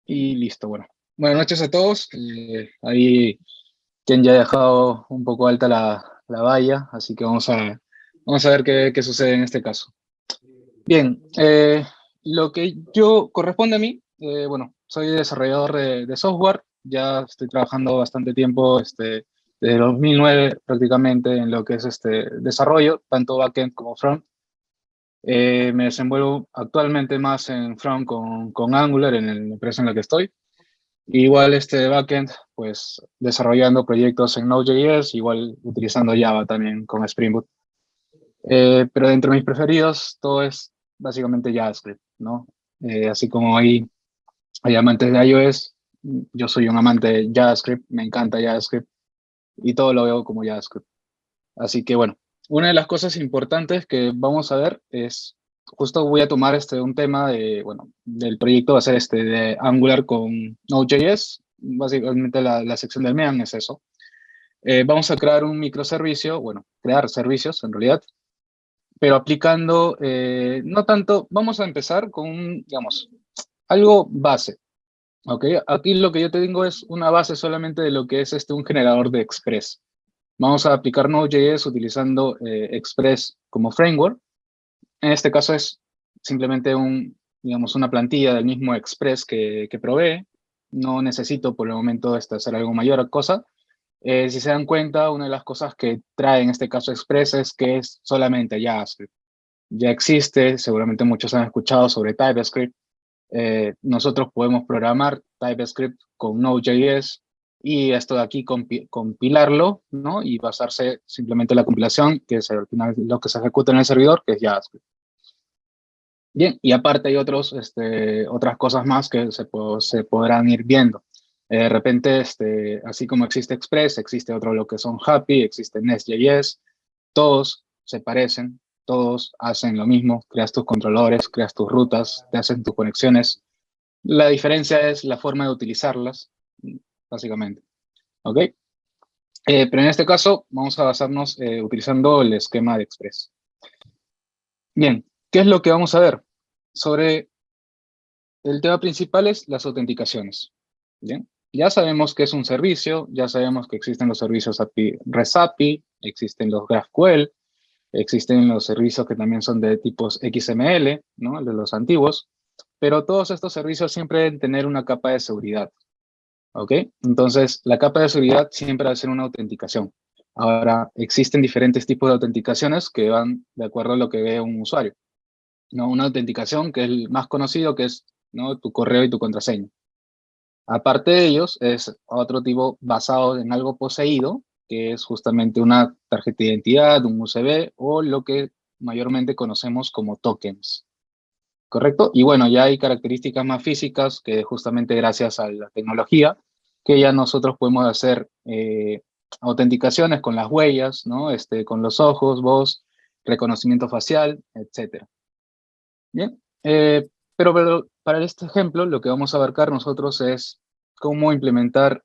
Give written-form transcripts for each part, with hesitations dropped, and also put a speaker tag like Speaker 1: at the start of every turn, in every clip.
Speaker 1: Y listo, bueno. Buenas noches a todos. Ahí quien ya ha dejado un poco alta la valla, así que vamos a ver qué sucede en este caso. Bien, lo que yo corresponde a mí, bueno, soy desarrollador de software, ya estoy trabajando bastante tiempo, desde 2009 prácticamente en lo que es este desarrollo, tanto backend como front. Me desenvuelvo actualmente más en front con Angular en la empresa en la que estoy. Igual este backend, pues desarrollando proyectos en Node.js, igual utilizando Java también con Spring Boot. Pero dentro de mis preferidos, todo es básicamente JavaScript, ¿no? Así como hay amantes de iOS, yo soy un amante de JavaScript, me encanta JavaScript y todo lo veo como JavaScript. Así que bueno, una de las cosas importantes que vamos a ver es, justo voy a tomar un tema bueno, del proyecto va a ser de Angular con Node.js. Básicamente la sección del MEAN es eso. Vamos a crear un microservicio, bueno, crear servicios en realidad, pero aplicando, no tanto, vamos a empezar con, digamos, algo base. ¿Ok? Aquí lo que yo te digo es una base solamente de lo que es un generador de Express. Vamos a aplicar Node.js utilizando Express como framework. En este caso es simplemente digamos, una plantilla del mismo Express que provee. No necesito por el momento hacer algo mayor a cosa. Si se dan cuenta, una de las cosas que trae en este caso Express es que es solamente JavaScript. Ya existe, seguramente muchos han escuchado sobre TypeScript. Nosotros podemos programar TypeScript con Node.js y esto de aquí compilarlo, ¿no? Y basarse simplemente en la compilación, que es al final lo que se ejecuta en el servidor, que es JavaScript. Bien, y aparte hay otras cosas más que se podrán ir viendo. De repente, así como existe Express, existe otro lo que son Happy, existe Nest.js, todos se parecen, todos hacen lo mismo, creas tus controladores, creas tus rutas, te hacen tus conexiones. La diferencia es la forma de utilizarlas, básicamente. ¿Ok? Pero en este caso vamos a basarnos utilizando el esquema de Express. Bien, ¿qué es lo que vamos a ver? Sobre el tema principal es las autenticaciones. Bien, ya sabemos que es un servicio, ya sabemos que existen los servicios API, REST API, existen los GraphQL, existen los servicios que también son de tipos XML, ¿no? De los antiguos, pero todos estos servicios siempre deben tener una capa de seguridad. ¿Ok? Entonces, la capa de seguridad siempre va a ser una autenticación. Ahora, existen diferentes tipos de autenticaciones que van de acuerdo a lo que ve un usuario. ¿No? Una autenticación que es el más conocido, que es, ¿no?, tu correo y tu contraseña. Aparte de ellos, es otro tipo basado en algo poseído, que es justamente una tarjeta de identidad, un USB o lo que mayormente conocemos como tokens. ¿Correcto? Y bueno, ya hay características más físicas que justamente gracias a la tecnología, que ya nosotros podemos hacer autenticaciones con las huellas, ¿no? Con los ojos, voz, reconocimiento facial, etcétera. Bien, pero para este ejemplo lo que vamos a abarcar nosotros es cómo implementar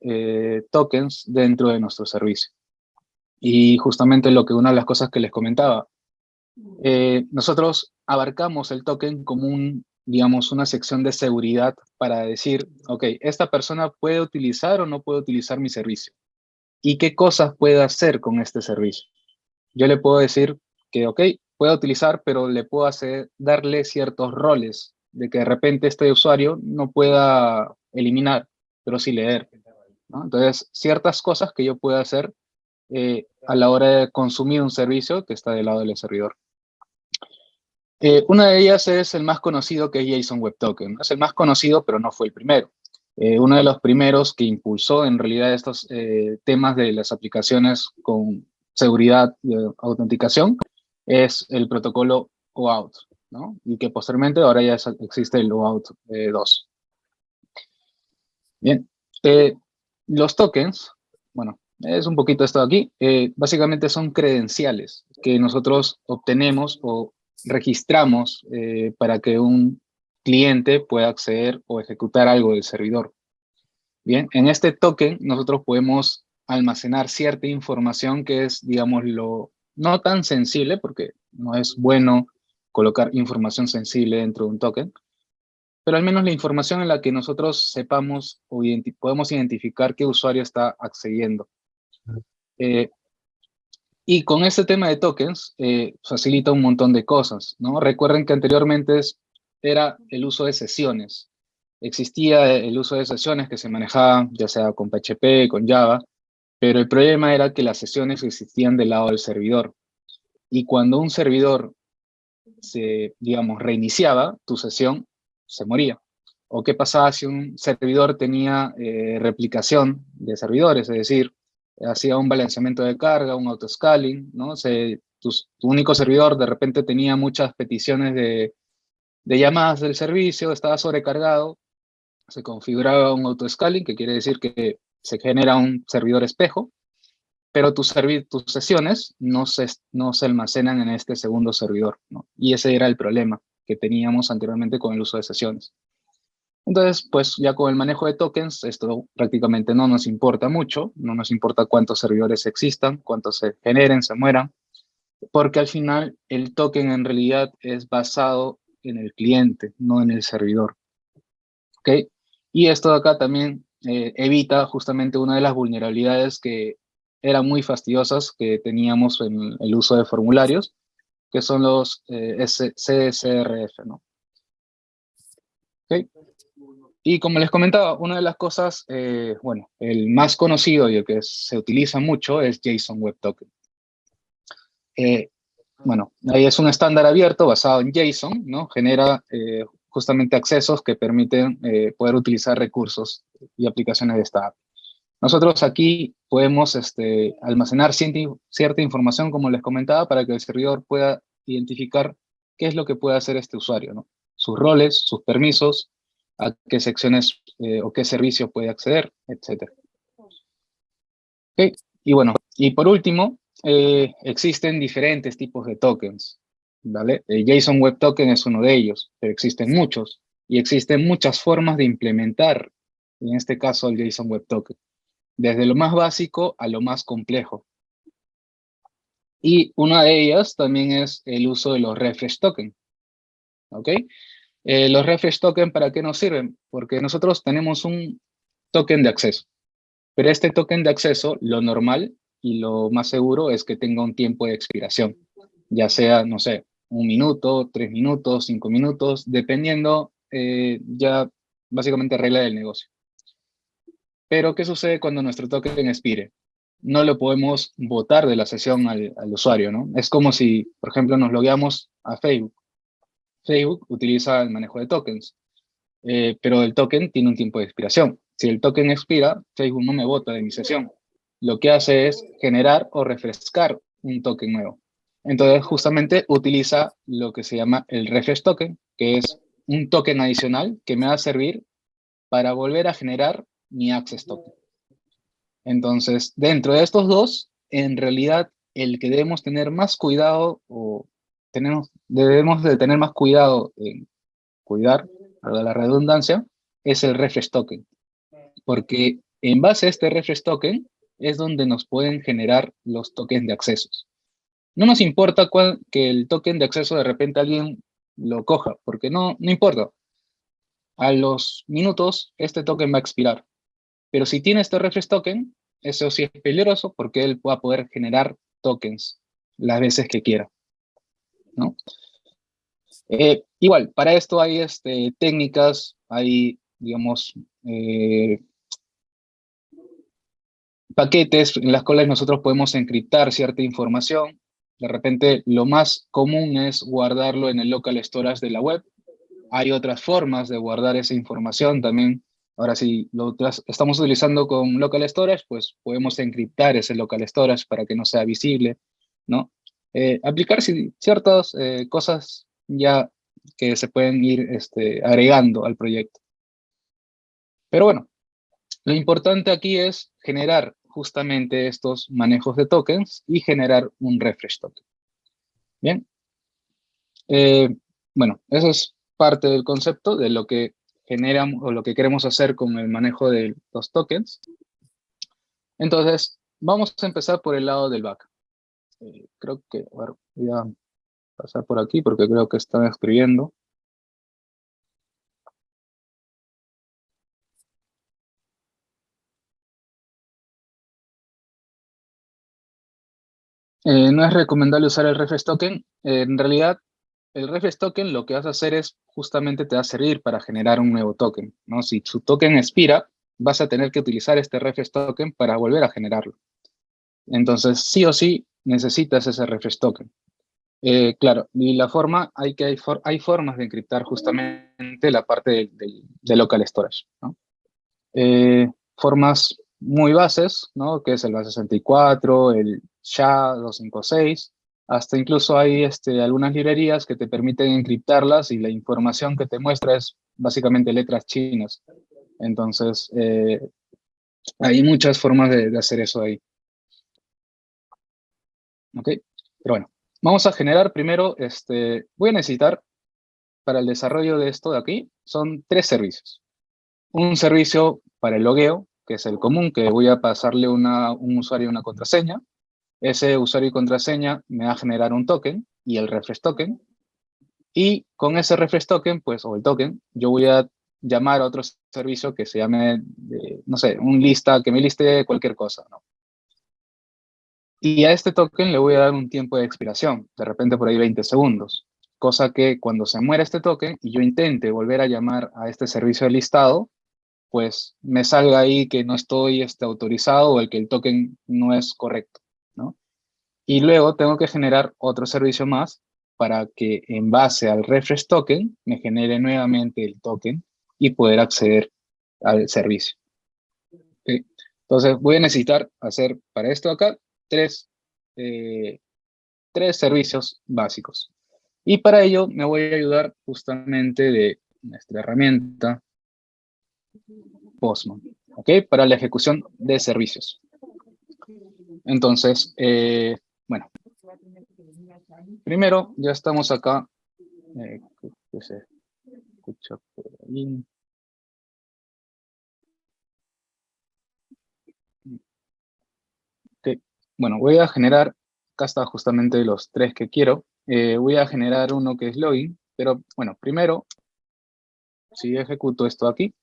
Speaker 1: tokens dentro de nuestro servicio. Y justamente lo que una de las cosas que les comentaba, nosotros abarcamos el token como digamos, una sección de seguridad para decir, ok, esta persona puede utilizar o no puede utilizar mi servicio. ¿Y qué cosas puede hacer con este servicio? Yo le puedo decir que, ok, puede utilizar, pero le puedo darle ciertos roles de que de repente este usuario no pueda eliminar, pero sí leer, ¿no? Entonces, ciertas cosas que yo puedo hacer a la hora de consumir un servicio que está del lado del servidor. Una de ellas es el más conocido, que es JSON Web Token, ¿no? Es el más conocido, pero no fue el primero. Uno de los primeros que impulsó en realidad estos temas de las aplicaciones con seguridad y autenticación es el protocolo OAuth, ¿no? Y que posteriormente ahora ya existe el OAuth 2. Bien, los tokens, bueno, es un poquito esto de aquí, básicamente son credenciales que nosotros obtenemos o registramos para que un cliente pueda acceder o ejecutar algo del servidor. Bien, en este token nosotros podemos almacenar cierta información que es, digamos, no tan sensible, porque no es bueno colocar información sensible dentro de un token, pero al menos la información en la que nosotros sepamos o podemos identificar qué usuario está accediendo. Eh, y con este tema de tokens, facilita un montón de cosas, ¿no? Recuerden que anteriormente era el uso de sesiones. Existía el uso de sesiones que se manejaba ya sea con PHP, con Java, pero el problema era que las sesiones existían del lado del servidor. Y cuando un servidor se, digamos, reiniciaba, tu sesión se moría. ¿O qué pasaba si un servidor tenía replicación de servidores? Es decir, hacía un balanceamiento de carga, un autoscaling, ¿no? Tu único servidor de repente tenía muchas peticiones de llamadas del servicio, estaba sobrecargado, se configuraba un autoscaling, que quiere decir que se genera un servidor espejo, pero tus sesiones no se almacenan en este segundo servidor, ¿no? Y ese era el problema que teníamos anteriormente con el uso de sesiones. Entonces, pues ya con el manejo de tokens, esto prácticamente no nos importa mucho, no nos importa cuántos servidores existan, cuántos se generen, se mueran, porque al final el token en realidad es basado en el cliente, no en el servidor, ¿ok? Y esto de acá también evita justamente una de las vulnerabilidades que eran muy fastidiosas que teníamos en el uso de formularios, que son los CSRF, ¿no? ¿Ok? Y como les comentaba, una de las cosas, bueno, el más conocido y el que se utiliza mucho es JSON Web Token. Bueno, ahí es un estándar abierto basado en JSON, ¿no? Genera justamente accesos que permiten poder utilizar recursos y aplicaciones de esta app. Nosotros aquí podemos almacenar cierta información, como les comentaba, para que el servidor pueda identificar qué es lo que puede hacer este usuario, ¿no? Sus roles, sus permisos, a qué secciones o qué servicios puede acceder, etc. ¿Okay? Y bueno, y por último, existen diferentes tipos de tokens, ¿vale? El JSON Web Token es uno de ellos, pero existen muchos, y existen muchas formas de implementar, en este caso, el JSON Web Token, desde lo más básico a lo más complejo. Y una de ellas también es el uso de los refresh token, ¿ok? Los refresh token, ¿para qué nos sirven? Porque nosotros tenemos un token de acceso, pero este token de acceso, lo normal y lo más seguro es que tenga un tiempo de expiración, ya sea, no sé, 1 minuto, 3 minutos, 5 minutos, dependiendo ya básicamente regla del negocio. Pero, ¿qué sucede cuando nuestro token expire? No lo podemos botar de la sesión al usuario, ¿no? Es como si, por ejemplo, nos logueamos a Facebook. Facebook utiliza el manejo de tokens, pero el token tiene un tiempo de expiración. Si el token expira, Facebook no me bota de mi sesión. Lo que hace es generar o refrescar un token nuevo. Entonces, justamente utiliza lo que se llama el refresh token, que es un token adicional que me va a servir para volver a generar mi access token. Entonces, dentro de estos dos, en realidad, el que debemos tener más cuidado o debemos de tener más cuidado en cuidar, para la redundancia, es el refresh token. Porque en base a este refresh token es donde nos pueden generar los tokens de accesos. No nos importa que el token de acceso de repente alguien lo coja, porque no importa. A los minutos este token va a expirar. Pero si tiene este refresh token, eso sí es peligroso porque él va a poder generar tokens las veces que quiera, ¿no? Igual, para esto hay técnicas, hay, digamos, paquetes en las cuales nosotros podemos encriptar cierta información. De repente, lo más común es guardarlo en el local storage de la web. Hay otras formas de guardar esa información también. Ahora, si estamos utilizando con local storage, pues podemos encriptar ese local storage para que no sea visible, ¿no? Aplicar ciertas cosas ya que se pueden ir agregando al proyecto. Pero bueno, lo importante aquí es generar justamente estos manejos de tokens y generar un refresh token. Bien. Bueno, eso es parte del concepto de lo que generamos o lo que queremos hacer con el manejo de los tokens. Entonces, vamos a empezar por el lado del back. Creo que, a ver, voy a pasar por aquí porque creo que están escribiendo. No es recomendable usar el refresh token. En realidad, el refresh token lo que vas a hacer es justamente te va a servir para generar un nuevo token, ¿no? Si su token expira, vas a tener que utilizar este refresh token para volver a generarlo. Entonces, sí o sí, necesitas ese refresh token. Claro, y la forma, hay formas de encriptar justamente la parte de local storage, ¿no? Formas muy bases, ¿no? Que es el base64, el SHA-256, hasta incluso hay algunas librerías que te permiten encriptarlas y la información que te muestra es básicamente letras chinas. Entonces, hay muchas formas de hacer eso ahí. ¿Ok? Pero bueno, vamos a generar primero, voy a necesitar para el desarrollo de esto de aquí, son 3 servicios. Un servicio para el logueo, que es el común, que voy a pasarle un usuario y una contraseña. Ese usuario y contraseña me va a generar un token y el refresh token. Y con ese refresh token, pues, o el token, yo voy a llamar a otro servicio que se llame, no sé, que me liste cualquier cosa, ¿no? Y a este token le voy a dar un tiempo de expiración, de repente por ahí 20 segundos. Cosa que cuando se muera este token y yo intente volver a llamar a este servicio de listado, pues me salga ahí que no estoy autorizado o el que el token no es correcto, ¿no? Y luego tengo que generar otro servicio más para que en base al refresh token me genere nuevamente el token y poder acceder al servicio. ¿Ok? Entonces voy a necesitar hacer para esto acá tres, eh, 3 servicios básicos. Y para ello me voy a ayudar justamente de nuestra herramienta Postman, ¿ok? Para la ejecución de servicios. Entonces, bueno, primero ya estamos acá. Que se escucha por ahí. Ok, bueno, voy a generar, acá está justamente los 3 que quiero. Voy a generar uno que es login, pero bueno, primero, si ejecuto esto aquí,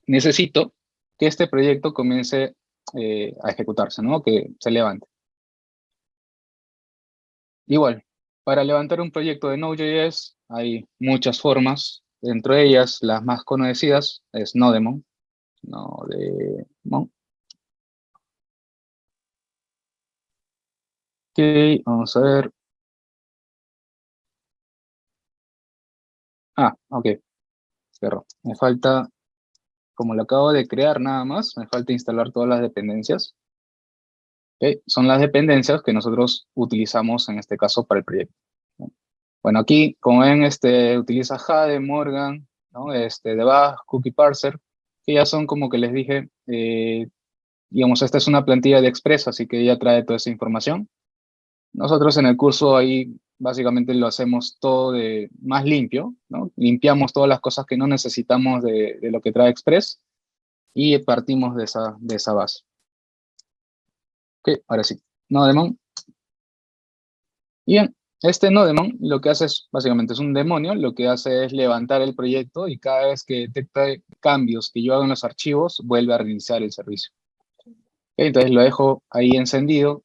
Speaker 1: necesito que este proyecto comience a ejecutarse, ¿no? Que se levante. Igual, para levantar un proyecto de Node.js hay muchas formas. Dentro de ellas, las más conocidas es Nodemon. Nodemon. Ok, vamos a ver. Ah, ok, cerró. Me falta, como lo acabo de crear nada más, me falta instalar todas las dependencias. Ok, son las dependencias que nosotros utilizamos en este caso para el proyecto. Bueno, aquí, como ven, utiliza Jade, Morgan, ¿no? Debug, Cookie Parser, que ya son como que les dije, digamos, esta es una plantilla de Express, así que ya trae toda esa información. Nosotros en el curso ahí básicamente lo hacemos todo más limpio, ¿no? Limpiamos todas las cosas que no necesitamos de lo que trae Express y partimos de esa base. Ok, ahora sí. Nodemon. Bien, este Nodemon lo que hace es, básicamente es un demonio, lo que hace es levantar el proyecto y cada vez que detecta cambios que yo hago en los archivos, vuelve a reiniciar el servicio. Ok, entonces lo dejo ahí encendido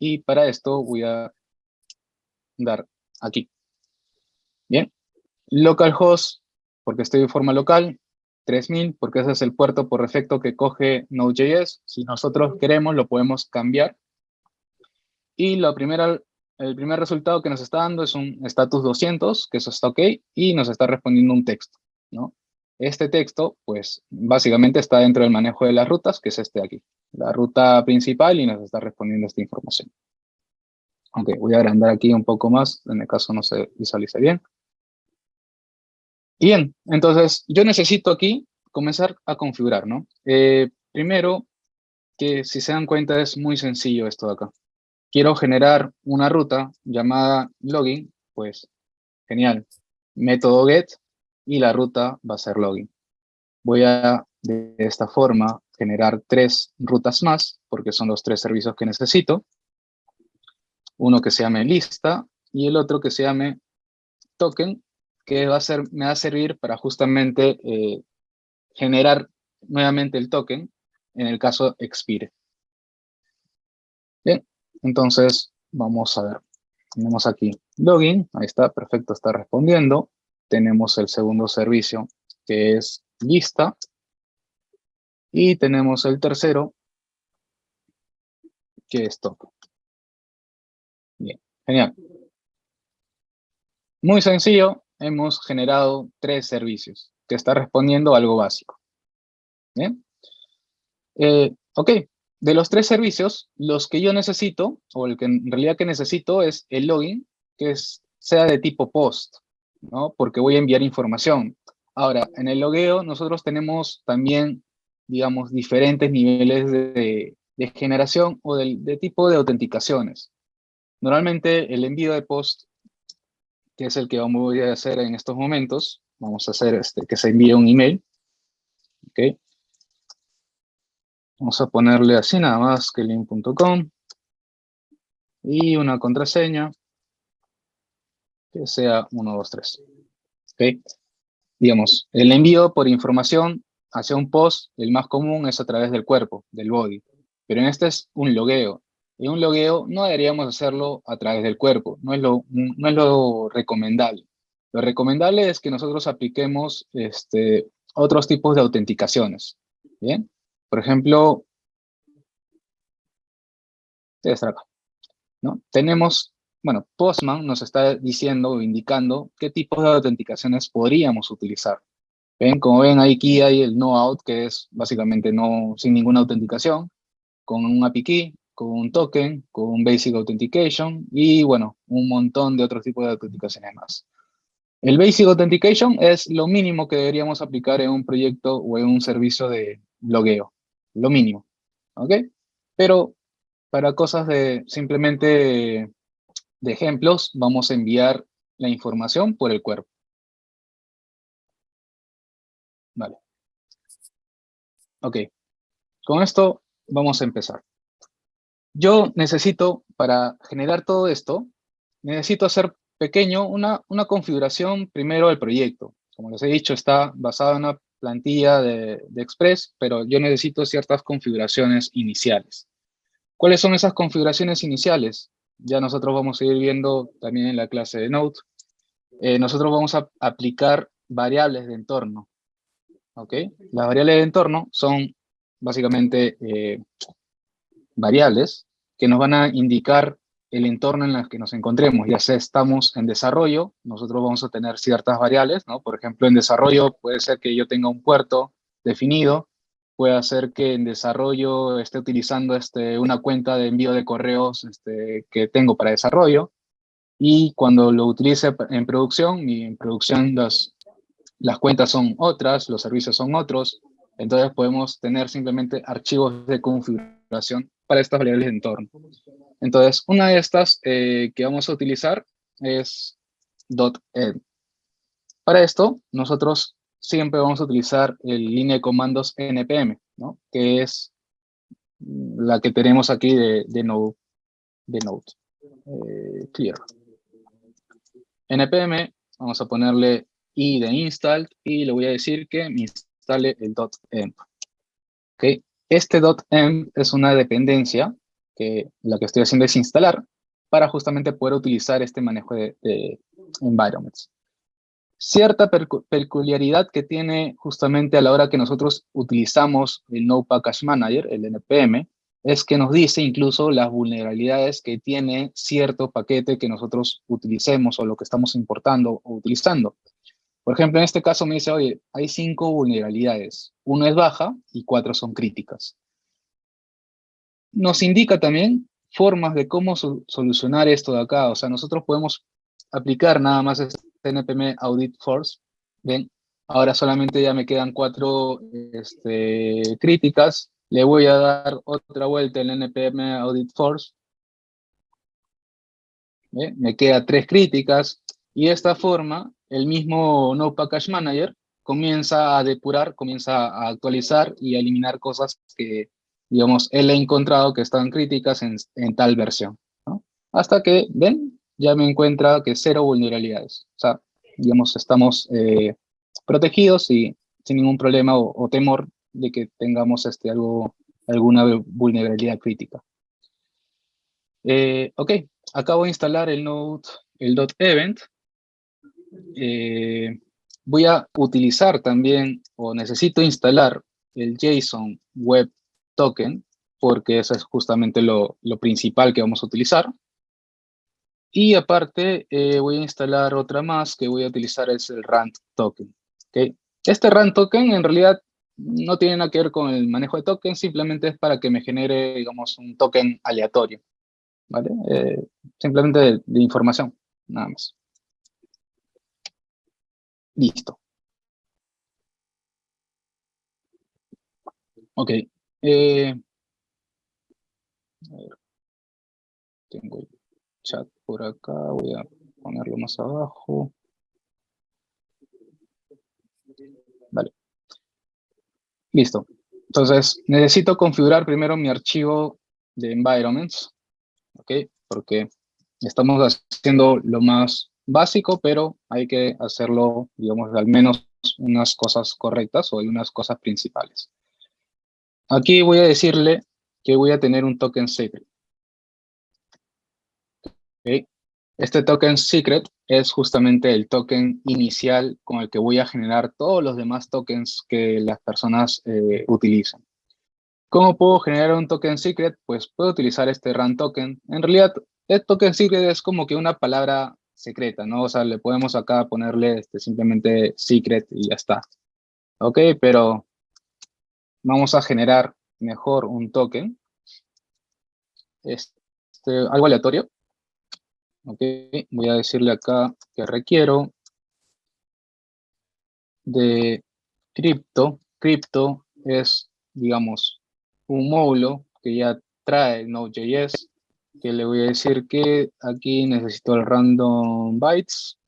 Speaker 1: y para esto voy a dar aquí. Bien, localhost, porque estoy de forma local, 3000, porque ese es el puerto por defecto que coge Node.js. Si nosotros queremos, lo podemos cambiar. Y el primer resultado que nos está dando es un status 200, que eso está ok, y nos está respondiendo un texto, ¿no? Este texto, pues, básicamente está dentro del manejo de las rutas, que es este de aquí, la ruta principal, y nos está respondiendo esta información. Ok, voy a agrandar aquí un poco más, en el caso no se visualice bien. Bien, entonces yo necesito aquí comenzar a configurar, ¿no? Primero, que si se dan cuenta es muy sencillo esto de acá. Quiero generar una ruta llamada login, pues genial. Método get y la ruta va a ser login. Voy a, de esta forma, generar 3 rutas más, porque son los 3 servicios que necesito. Uno que se llame lista y el otro que se llame token, que me va a servir para justamente generar nuevamente el token en el caso expire. Bien, entonces Vamos a ver. Tenemos aquí login, ahí está, perfecto, está respondiendo. Tenemos el segundo servicio, que es lista. Y tenemos el tercero, que es top. Bien, genial. Muy sencillo, hemos generado 3 servicios, que está respondiendo algo básico. Bien. Ok, de los 3 servicios, los que yo necesito, o el que en realidad que necesito es el login, sea de tipo post, ¿no? Porque voy a enviar información. Ahora, en el logueo nosotros tenemos también, digamos, diferentes niveles de generación o de tipo de autenticaciones. Normalmente el envío de post, que es el que vamos a hacer en estos momentos, vamos a hacer que se envíe un email, ¿ok? Vamos a ponerle así nada más que link.com y una contraseña que sea 123, ¿ok? Digamos, el envío por información hacia un post, el más común es a través del cuerpo, del body, pero en este es un logueo. En un logueo no deberíamos hacerlo a través del cuerpo, no es lo recomendable. Lo recomendable es que nosotros apliquemos otros tipos de autenticaciones, ¿bien? Por ejemplo, debe estar acá, ¿no? Tenemos, bueno, Postman nos está diciendo o indicando qué tipos de autenticaciones podríamos utilizar. ¿Ven? Como ven, aquí hay el no out, que es básicamente no, sin ninguna autenticación, con un API key, con un token, con un basic authentication y, bueno, un montón de otros tipos de autenticaciones más. El basic authentication es lo mínimo que deberíamos aplicar en un proyecto o en un servicio de logueo. Lo mínimo. ¿Ok? Pero para cosas de simplemente de ejemplos, vamos a enviar la información por el cuerpo. Vale. Ok. Con esto vamos a empezar. Yo necesito, para generar todo esto, necesito hacer pequeño una configuración primero del proyecto. Como les he dicho, está basado en una plantilla de Express, pero yo necesito ciertas configuraciones iniciales. ¿Cuáles son esas configuraciones iniciales? Ya nosotros vamos a ir viendo también en la clase de Node. Nosotros vamos a aplicar variables de entorno. ¿Ok? Las variables de entorno son básicamente variables que nos van a indicar el entorno en el que nos encontremos. Ya sea estamos en desarrollo, nosotros vamos a tener ciertas variables, ¿no? Por ejemplo, en desarrollo puede ser que yo tenga un puerto definido, puede ser que en desarrollo esté utilizando una cuenta de envío de correos que tengo para desarrollo, y cuando lo utilice en producción, y en producción las cuentas son otras, los servicios son otros, entonces podemos tener simplemente archivos de configuración para estas variables de entorno. Entonces, una de estas que vamos a utilizar es .env. Para esto, nosotros siempre vamos a utilizar el línea de comandos npm, ¿no? Que es la que tenemos aquí de Node. Clear. npm, vamos a ponerle i de install y le voy a decir que me instale el .env. ¿Okay? Este .env es una dependencia que la que estoy haciendo es instalar para justamente poder utilizar este manejo de environments. Cierta peculiaridad que tiene justamente a la hora que nosotros utilizamos el Node Package Manager, el NPM, es que nos dice incluso las vulnerabilidades que tiene cierto paquete que nosotros utilicemos o lo que estamos importando o utilizando. Por ejemplo, en este caso me dice, oye, hay 5 vulnerabilidades. 1 es baja y 4 son críticas. Nos indica también formas de cómo solucionar esto de acá. O sea, nosotros podemos aplicar nada más este npm audit force. Ven, ahora solamente ya me quedan 4 críticas. Le voy a dar otra vuelta al npm audit force. ¿Ve? Me queda 3 críticas. Y de esta forma, el mismo Node Package Manager comienza a depurar, comienza a actualizar y a eliminar cosas que, digamos, él ha encontrado que están críticas en tal versión, ¿no? Hasta que, ven, ya me encuentra que 0 vulnerabilidades. O sea, digamos, estamos protegidos y sin ningún problema o temor de que tengamos alguna vulnerabilidad crítica. Ok, acá voy a instalar el node, el .event. Voy a utilizar también, o necesito instalar el JSON Web Token, porque eso es justamente lo principal que vamos a utilizar. Y aparte, voy a instalar otra más que voy a utilizar, es el rand token. ¿Okay? Este rand token en realidad no tiene nada que ver con el manejo de tokens, simplemente es para que me genere, digamos, un token aleatorio. ¿Vale? Simplemente de información, nada más. Listo. Ok. A ver, tengo el chat por acá, voy a ponerlo más abajo. Vale. Listo. Entonces, necesito configurar primero mi archivo de environments, ¿ok? Porque estamos haciendo lo más básico, pero hay que hacerlo, digamos, al menos unas cosas correctas o unas cosas principales. Aquí voy a decirle que voy a tener un token secret. ¿Ok? Este token secret es justamente el token inicial con el que voy a generar todos los demás tokens que las personas utilizan. ¿Cómo puedo generar un token secret? Pues puedo utilizar este rand token. En realidad, el token secret es como que una palabra secreta, ¿no? O sea, le podemos acá ponerle simplemente secret y ya está. ¿Ok? Pero vamos a generar mejor un token, algo aleatorio. ¿Ok? Voy a decirle acá que requiero de cripto. Cripto es, digamos, un módulo que ya trae Node.js, que le voy a decir que aquí necesito el random bytes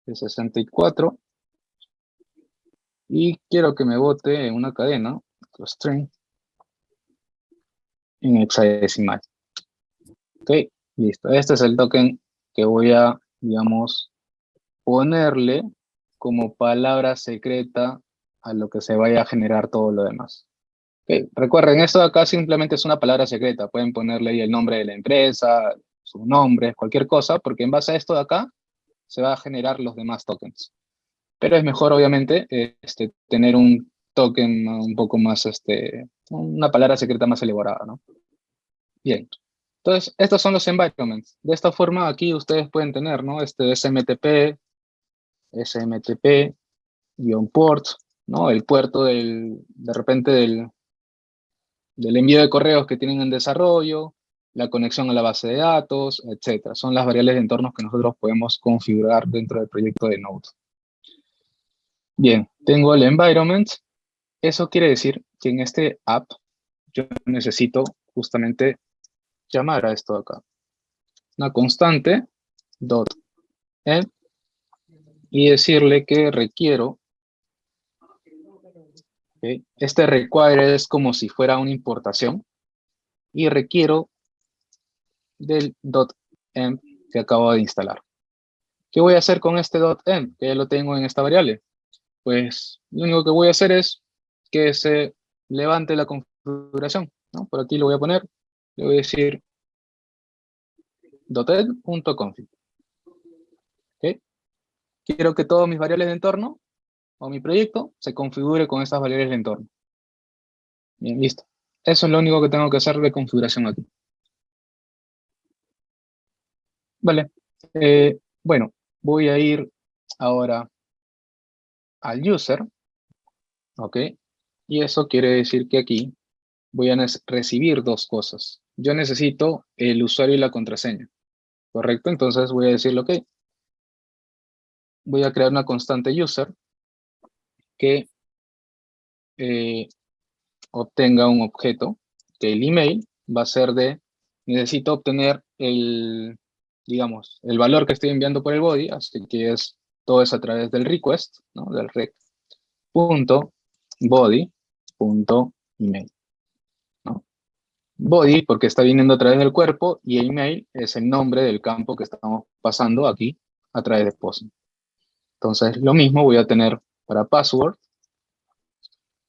Speaker 1: de 64 y quiero que me bote en una cadena, string, en hexadecimal. Ok, listo. Este es el token que voy a, digamos, ponerle como palabra secreta a lo que se vaya a generar todo lo demás. Okay. Recuerden, esto de acá simplemente es una palabra secreta. Pueden ponerle ahí el nombre de la empresa, su nombre, cualquier cosa, porque en base a esto de acá se va a generar los demás tokens. Pero es mejor, obviamente, tener un token un poco más, una palabra secreta más elaborada, ¿no? Bien. Entonces, estos son los environments. De esta forma, aquí ustedes pueden tener, ¿no? SMTP, SMTP-port, ¿no? El puerto de repente del envío de correos que tienen en desarrollo, la conexión a la base de datos, etcétera. Son las variables de entornos que nosotros podemos configurar dentro del proyecto de Node. Bien, tengo el environment. Eso quiere decir que en este app yo necesito justamente llamar a esto de acá. Una constante, .env, y decirle que requiero, ¿okay? Este require es como si fuera una importación, y requiero del .env que acabo de instalar. ¿Qué voy a hacer con este .env? Que ya lo tengo en esta variable. Pues lo único que voy a hacer es que se levante la configuración, ¿no? Por aquí lo voy a poner, le voy a decir .env.config. ¿Okay? Quiero que todas mis variables de entorno o mi proyecto se configure con estas variables de entorno. Bien, listo. Eso es lo único que tengo que hacer de configuración aquí. Vale. Bueno, voy a ir ahora al user, ¿ok? Y eso quiere decir que aquí voy a recibir dos cosas. Yo necesito el usuario y la contraseña, ¿correcto? Entonces voy a decirle, ok, voy a crear una constante user que obtenga un objeto, que el email va a ser necesito obtener digamos, el valor que estoy enviando por el body, así que todo es a través del request, ¿no? Del rec, punto, body, punto, email, ¿no? Body, porque está viniendo a través del cuerpo, y email es el nombre del campo que estamos pasando aquí a través de post. Entonces, lo mismo voy a tener para password,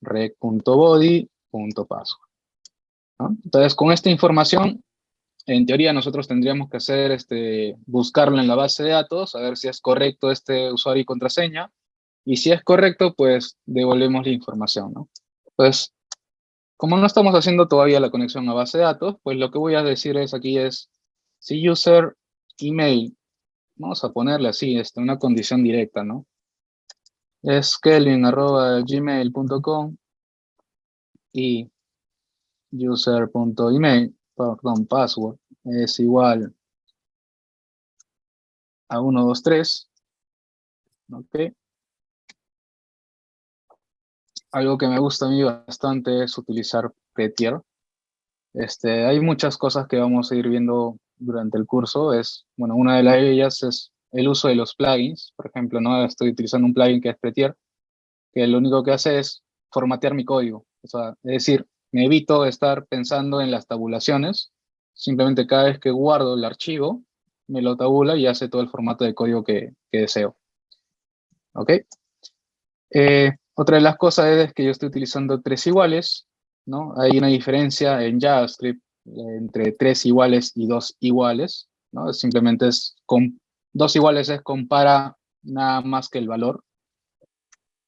Speaker 1: rec.body.password, ¿no? Entonces, con esta información, En teoría nosotros tendríamos que hacer, buscarlo en la base de datos, a ver si es correcto este usuario y contraseña, y si es correcto, pues devolvemos la información, ¿no? Pues, como no estamos haciendo todavía la conexión a base de datos, pues lo que voy a decir es aquí es, si user email, vamos a ponerle así, una condición directa, ¿no? Es kelvin@gmail.com y user.email, perdón, password, es igual a 123, ¿ok? Algo que me gusta a mí bastante es utilizar Prettier. Hay muchas cosas que vamos a ir viendo durante el curso. Bueno, una de ellas es el uso de los plugins. Por ejemplo, ¿no? Estoy utilizando un plugin que es Prettier, que lo único que hace es formatear mi código. O sea, es decir, me evito estar pensando en las tabulaciones. Simplemente cada vez que guardo el archivo, me lo tabula y hace todo el formato de código que deseo. ¿Ok? Otra de las cosas es que yo estoy utilizando tres iguales, ¿no? Hay una diferencia en JavaScript entre tres iguales y dos iguales, ¿no? Simplemente dos iguales es compara nada más que el valor,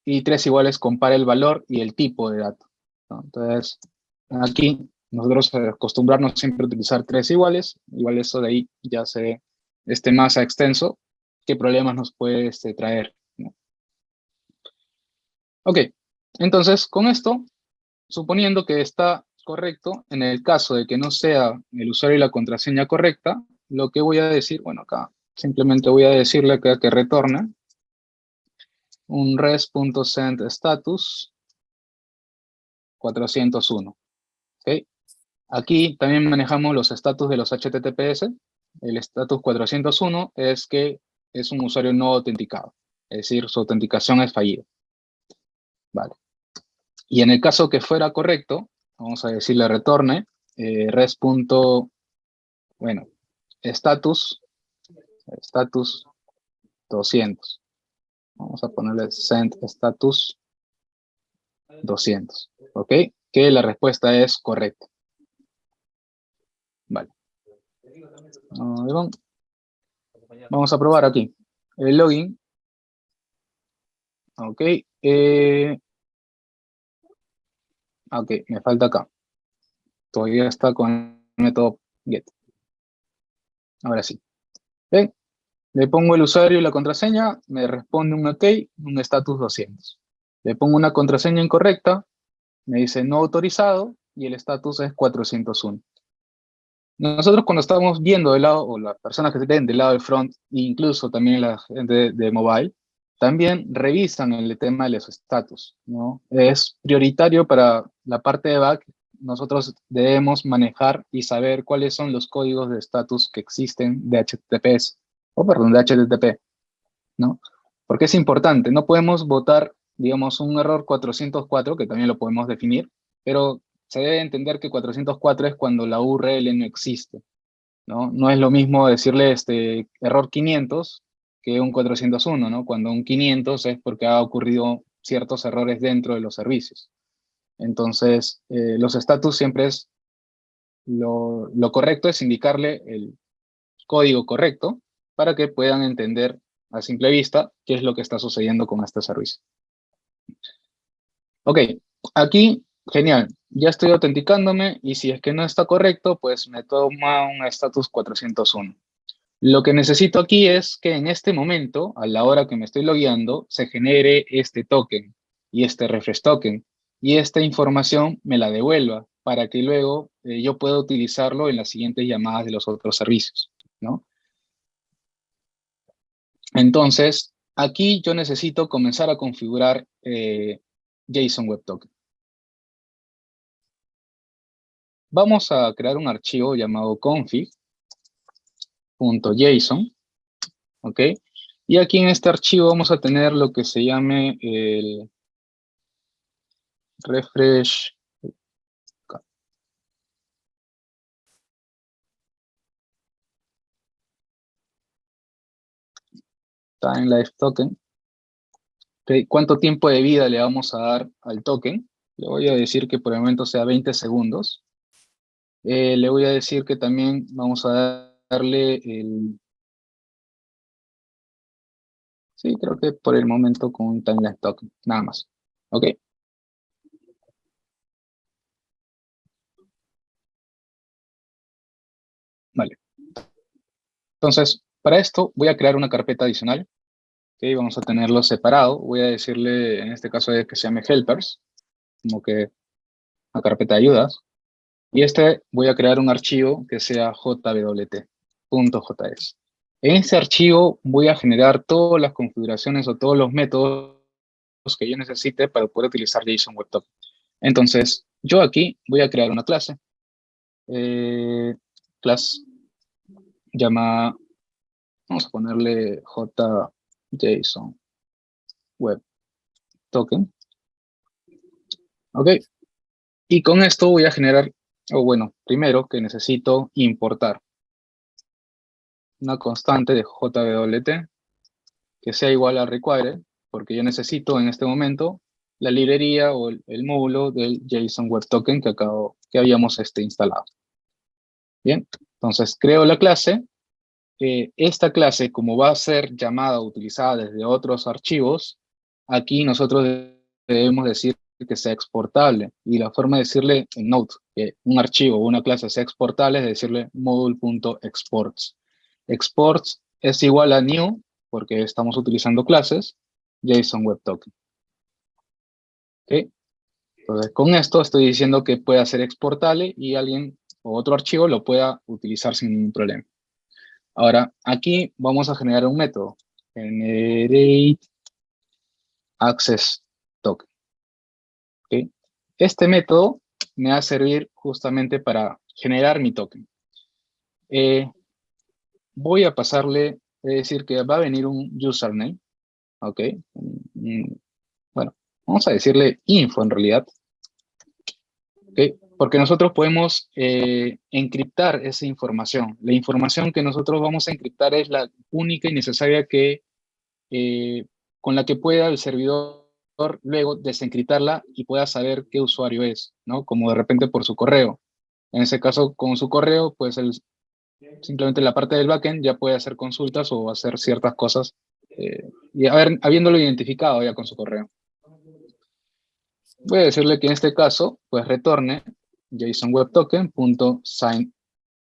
Speaker 1: y tres iguales compara el valor y el tipo de dato, ¿no? Entonces, aquí nosotros acostumbrarnos siempre a utilizar tres iguales, igual eso de ahí ya se ve más a extenso, qué problemas nos puede traer, ¿no? Ok, entonces con esto, suponiendo que está correcto, en el caso de que no sea el usuario y la contraseña correcta, lo que voy a decir, bueno, acá simplemente voy a decirle que retorne un res.sendStatus 401. ¿Ok? Aquí también manejamos los estatus de los HTTPS. El estatus 401 es que es un usuario no autenticado, es decir, su autenticación es fallida. Vale. Y en el caso que fuera correcto, vamos a decirle retorne res. Bueno, status 200. Vamos a ponerle send status 200. ¿Ok? Que la respuesta es correcta. Vale. Vamos a probar aquí. El login. Ok. Ok, me falta acá. Todavía está con el método get. Ahora sí. ¿Ven? Le pongo el usuario y la contraseña, me responde un OK, un status 200. Le pongo una contraseña incorrecta, me dice no autorizado y el estatus es 401. Nosotros cuando estamos viendo del lado, o las personas que se ven del lado del front, e incluso también la gente de mobile, también revisan el tema de los estatus, ¿no? Es prioritario para la parte de back, nosotros debemos manejar y saber cuáles son los códigos de estatus que existen de HTTPS, o perdón, de HTTP, ¿no? Porque es importante, no podemos votar, digamos, un error 404, que también lo podemos definir, pero se debe entender que 404 es cuando la URL no existe, ¿no? No es lo mismo decirle error 500 que un 401, ¿no? Cuando un 500 es porque ha ocurrido ciertos errores dentro de los servicios. Entonces, los status siempre es, lo correcto es indicarle el código correcto para que puedan entender a simple vista qué es lo que está sucediendo con este servicio. Ok, aquí, genial. Ya estoy autenticándome y si es que no está correcto, pues me toma un status 401. Lo que necesito aquí es que en este momento, a la hora que me estoy logueando, se genere este token y este refresh token y esta información me la devuelva para que luego yo pueda utilizarlo en las siguientes llamadas de los otros servicios, ¿no? Entonces, aquí yo necesito comenzar a configurar JSON Web Token. Vamos a crear un archivo llamado config.json, ¿ok? Y aquí en este archivo vamos a tener lo que se llame el refresh time life token. ¿Ok? ¿Cuánto tiempo de vida le vamos a dar al token? Le voy a decir que por el momento sea 20 segundos. Le voy a decir que también vamos a darle el... Sí, creo que por el momento con un timeline token, nada más. ¿Ok? Vale. Entonces, para esto voy a crear una carpeta adicional. ¿Ok? Vamos a tenerlo separado. Voy a decirle, en este caso, que se llame helpers, como que una carpeta de ayudas. Y voy a crear un archivo que sea jwt.js. En este archivo voy a generar todas las configuraciones o todos los métodos que yo necesite para poder utilizar JSON Web Token. Entonces, yo aquí voy a crear una clase. Class llama, vamos a ponerle JSON Web Token. Ok. Y con esto voy a generar, o bueno, primero que necesito importar una constante de jwt que sea igual a require, porque yo necesito en este momento la librería o el módulo del JSON Web Token que habíamos instalado. Bien, entonces creo la clase. Esta clase, como va a ser llamada o utilizada desde otros archivos, aquí nosotros debemos decir que sea exportable. Y la forma de decirle en Node que un archivo o una clase sea exportable es decirle module.exports. Exports es igual a new, porque estamos utilizando clases, JSON Web Token. ¿Ok? Entonces, con esto estoy diciendo que pueda ser exportable y alguien o otro archivo lo pueda utilizar sin ningún problema. Ahora, aquí vamos a generar un método. Generate access token. ¿Ok? Este método me va a servir justamente para generar mi token. Voy a pasarle, es decir, que va a venir un username. ¿Ok? Bueno, vamos a decirle info en realidad. ¿Ok? Porque nosotros podemos encriptar esa información. La información que nosotros vamos a encriptar es la única y necesaria eh, con la que pueda el servidor luego desencriptarla y pueda saber qué usuario es, ¿no? Como de repente por su correo. En ese caso, con su correo, pues simplemente la parte del backend ya puede hacer consultas o hacer ciertas cosas, y habiéndolo identificado ya con su correo. Voy a decirle que en este caso, pues retorne JSON Web Token.sign,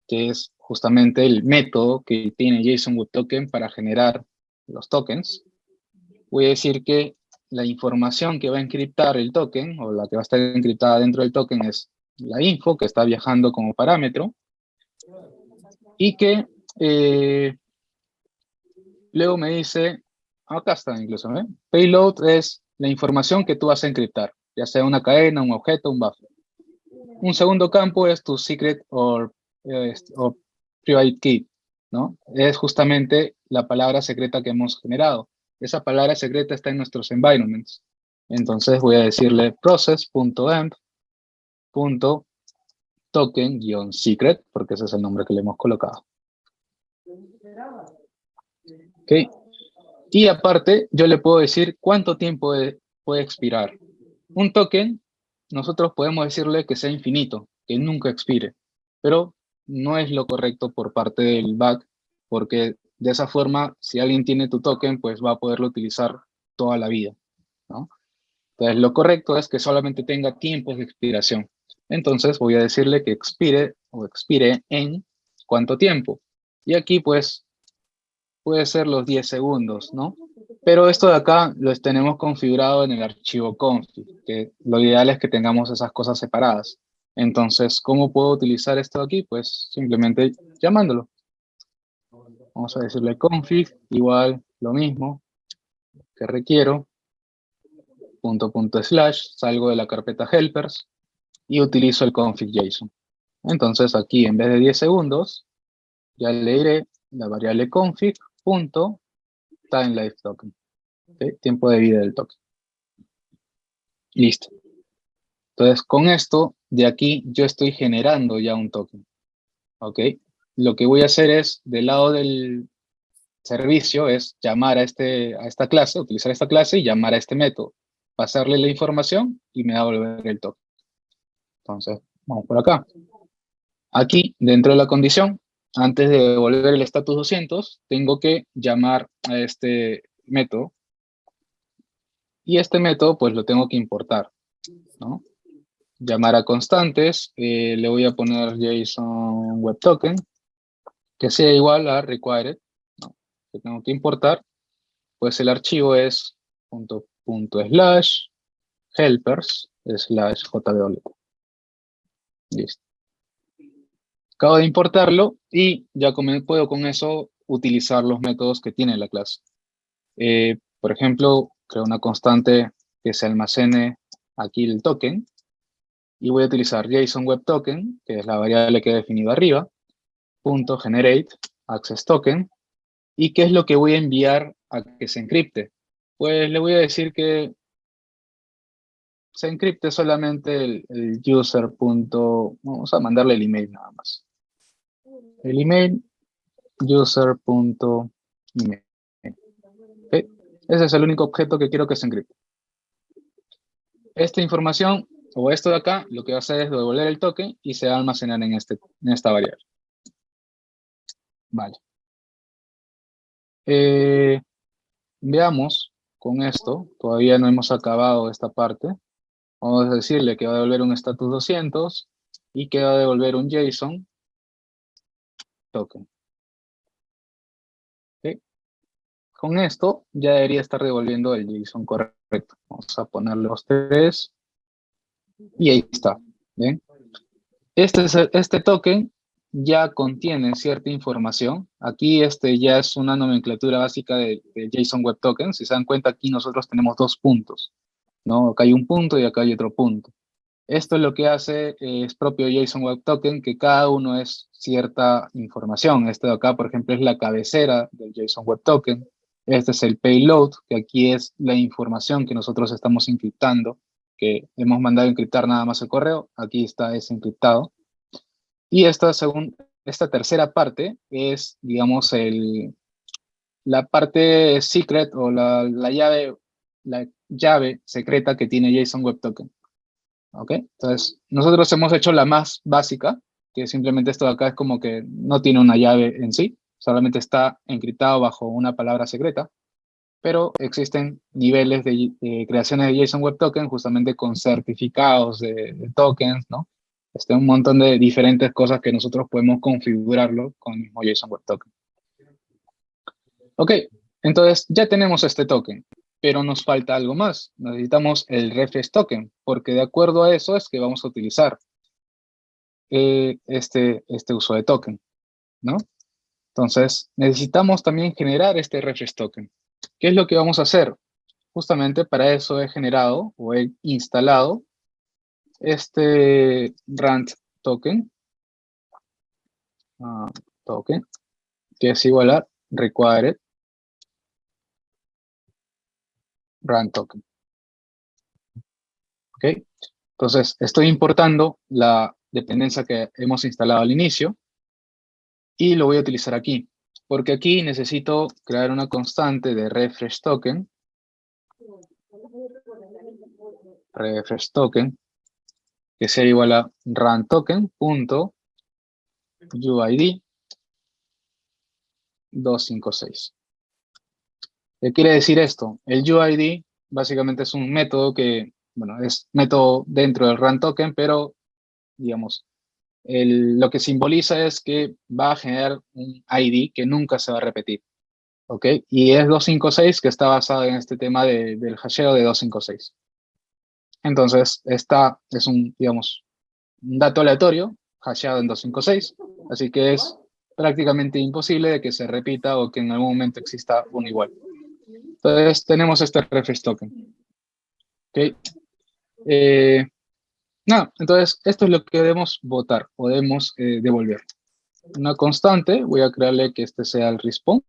Speaker 1: que es justamente el método que tiene JSON Web Token para generar los tokens. Voy a decir que la información que va a encriptar el token, o la que va a estar encriptada dentro del token, es la info que está viajando como parámetro, y que luego me dice, acá está incluso, ¿eh? Payload es la información que tú vas a encriptar, ya sea una cadena, un objeto, un buffer. Un segundo campo es tu secret o private key, ¿no? Es justamente la palabra secreta que hemos generado. Esa palabra secreta está en nuestros environments. Entonces voy a decirle process.env.token-secret, porque ese es el nombre que le hemos colocado. ¿Ok? Y aparte, yo le puedo decir cuánto tiempo puede expirar. Un token, nosotros podemos decirle que sea infinito, que nunca expire, pero no es lo correcto por parte del back, porque de esa forma, si alguien tiene tu token, pues va a poderlo utilizar toda la vida, ¿no? Entonces, lo correcto es que solamente tenga tiempos de expiración. Entonces, voy a decirle que expire o expire en cuánto tiempo. Y aquí, pues, puede ser los 10 segundos, ¿no? Pero esto de acá lo tenemos configurado en el archivo config, que lo ideal es que tengamos esas cosas separadas. Entonces, ¿cómo puedo utilizar esto aquí? Pues simplemente llamándolo. Vamos a decirle config, igual lo mismo que requiero, // salgo de la carpeta helpers y utilizo el config.json. Entonces aquí en vez de 10 segundos, ya le diré la variable config.timeLifeToken, ¿okay? Tiempo de vida del token. Listo. Entonces, con esto, de aquí, yo estoy generando ya un token, ¿ok? Lo que voy a hacer es, del lado del servicio, es llamar a esta clase, utilizar esta clase y llamar a este método, pasarle la información y me va a devolver el token. Entonces, vamos por acá. Aquí, dentro de la condición, antes de devolver el status 200, tengo que llamar a este método. Y este método, pues lo tengo que importar, ¿no? Llamar a constantes, le voy a poner JSON Web Token, que sea igual a required, ¿no? Que tengo que importar, pues el archivo es // helpers /jwl. Listo. Acabo de importarlo y ya puedo con eso utilizar los métodos que tiene la clase. Por ejemplo, creo una constante que se almacene aquí el token y voy a utilizar JSON Web Token, que es la variable que he definido arriba, .generate access token. ¿Y qué es lo que voy a enviar a que se encripte? Pues le voy a decir que se encripte solamente el user. Vamos a mandarle el email nada más. El email user.email. ¿Okay? Ese es el único objeto que quiero que se encripte. Esta información, o esto de acá, lo que va a hacer es devolver el token y se va a almacenar en esta variable. Vale. Veamos con esto, todavía no hemos acabado esta parte. Vamos a decirle que va a devolver un status 200 y que va a devolver un JSON token. ¿Okay? Con esto ya debería estar devolviendo el JSON correcto. Vamos a ponerle los 3 y ahí está. ¿Bien? Este token ya contiene cierta información. Aquí ya es una nomenclatura básica de JSON Web Token. Si se dan cuenta, aquí nosotros tenemos dos puntos, ¿no? Acá hay un punto y acá hay otro punto. Esto lo que hace es propio JSON Web Token, que cada uno es cierta información. Este de acá, por ejemplo, es la cabecera del JSON Web Token. Este es el payload, que aquí es la información que nosotros estamos encriptando, que hemos mandado a encriptar nada más el correo. Aquí está ese encriptado. Y esta tercera parte es, digamos, la parte secret o la llave secreta que tiene JSON Web Token. ¿Ok? Entonces, nosotros hemos hecho la más básica, que simplemente esto de acá es como que no tiene una llave en sí, solamente está encriptado bajo una palabra secreta, pero existen niveles de creaciones de JSON Web Token justamente con certificados de tokens, ¿no? Un montón de diferentes cosas que nosotros podemos configurarlo con el mismo JSON Web Token. Ok, entonces ya tenemos este token, pero nos falta algo más. Necesitamos el refresh token, porque de acuerdo a eso es que vamos a utilizar este uso de token, ¿no? Entonces, necesitamos también generar este refresh token. ¿Qué es lo que vamos a hacer? Justamente para eso he generado o he instalado este rand token, token, que es igual a required rand token. ¿Ok? Entonces, estoy importando la dependencia que hemos instalado al inicio y lo voy a utilizar aquí, porque aquí necesito crear una constante de refresh token, que sea igual a runToken.uid 256. ¿Qué quiere decir esto? El UID básicamente es un método que, bueno, es método dentro del runToken, pero, digamos, lo que simboliza es que va a generar un ID que nunca se va a repetir, ¿ok? Y es 256 que está basado en este tema del hasheo de 256. Entonces, esta es digamos, un dato aleatorio, hasheado en 256, así que es prácticamente imposible de que se repita o que en algún momento exista uno igual. Entonces, tenemos este refresh token. ¿Ok? Entonces, esto es lo que debemos votar o debemos devolver. Una constante, voy a crearle que este sea el response.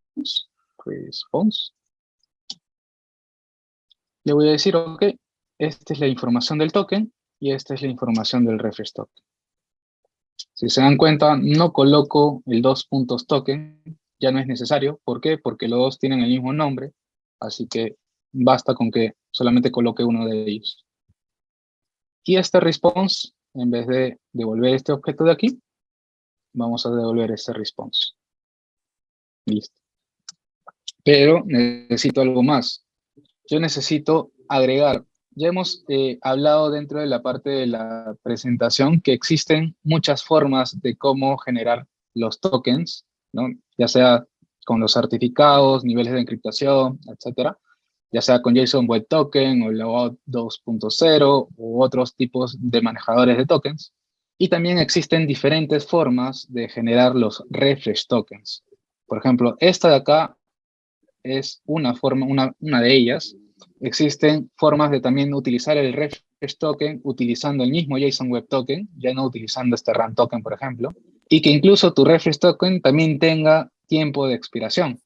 Speaker 1: Le voy a decir, ok, esta es la información del token y esta es la información del refresh token. Si se dan cuenta, no coloco el 2.token, ya no es necesario. ¿Por qué? Porque los dos tienen el mismo nombre, así que basta con que solamente coloque uno de ellos. Y este response, en vez de devolver este objeto de aquí, vamos a devolver este response. Listo. Pero necesito algo más. Yo necesito agregar. Ya hemos hablado dentro de la parte de la presentación que existen muchas formas de cómo generar los tokens, ¿no? Ya sea con los certificados, niveles de encriptación, etcétera, ya sea con JSON Web Token o el OAuth 2.0 u otros tipos de manejadores de tokens. Y también existen diferentes formas de generar los refresh tokens. Por ejemplo, esta de acá es una forma, una de ellas. Existen formas de también utilizar el refresh token utilizando el mismo JSON Web Token, ya no utilizando este RAM token, por ejemplo, y que incluso tu refresh token también tenga tiempo de expiración,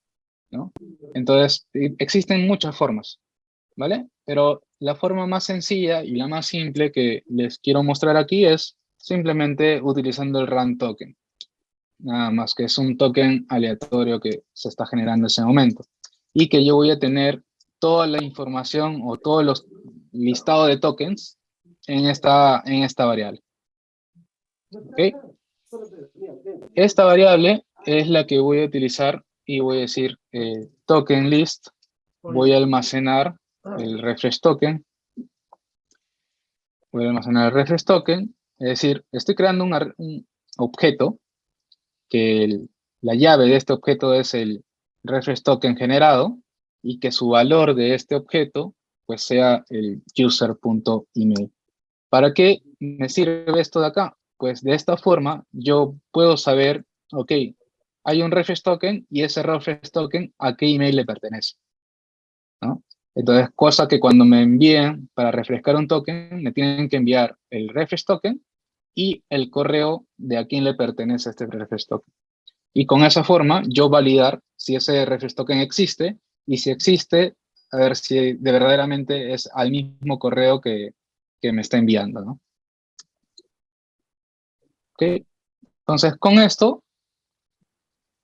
Speaker 1: ¿no? Entonces, existen muchas formas, ¿vale? Pero la forma más sencilla y la más simple que les quiero mostrar aquí es simplemente utilizando el RAM token. Nada más que es un token aleatorio que se está generando en ese momento. Y que yo voy a tener toda la información o todos los listados de tokens en esta variable. ¿Ok? Esta variable es la que voy a utilizar y voy a decir token list. Voy a almacenar el refresh token. Voy a almacenar el refresh token. Es decir, estoy creando un objeto que la llave de este objeto es el refresh token generado y que su valor de este objeto pues sea el user.email. ¿Para qué me sirve esto de acá? Pues de esta forma yo puedo saber, ok, hay un refresh token y ese refresh token a qué email le pertenece, ¿no? Entonces, cosa que cuando me envíen para refrescar un token, me tienen que enviar el refresh token y el correo de a quién le pertenece este refresh token. Y con esa forma, yo validar si ese refresh token existe y si existe, a ver si de verdaderamente es al mismo correo que me está enviando, ¿no? ¿Ok? Entonces, con esto,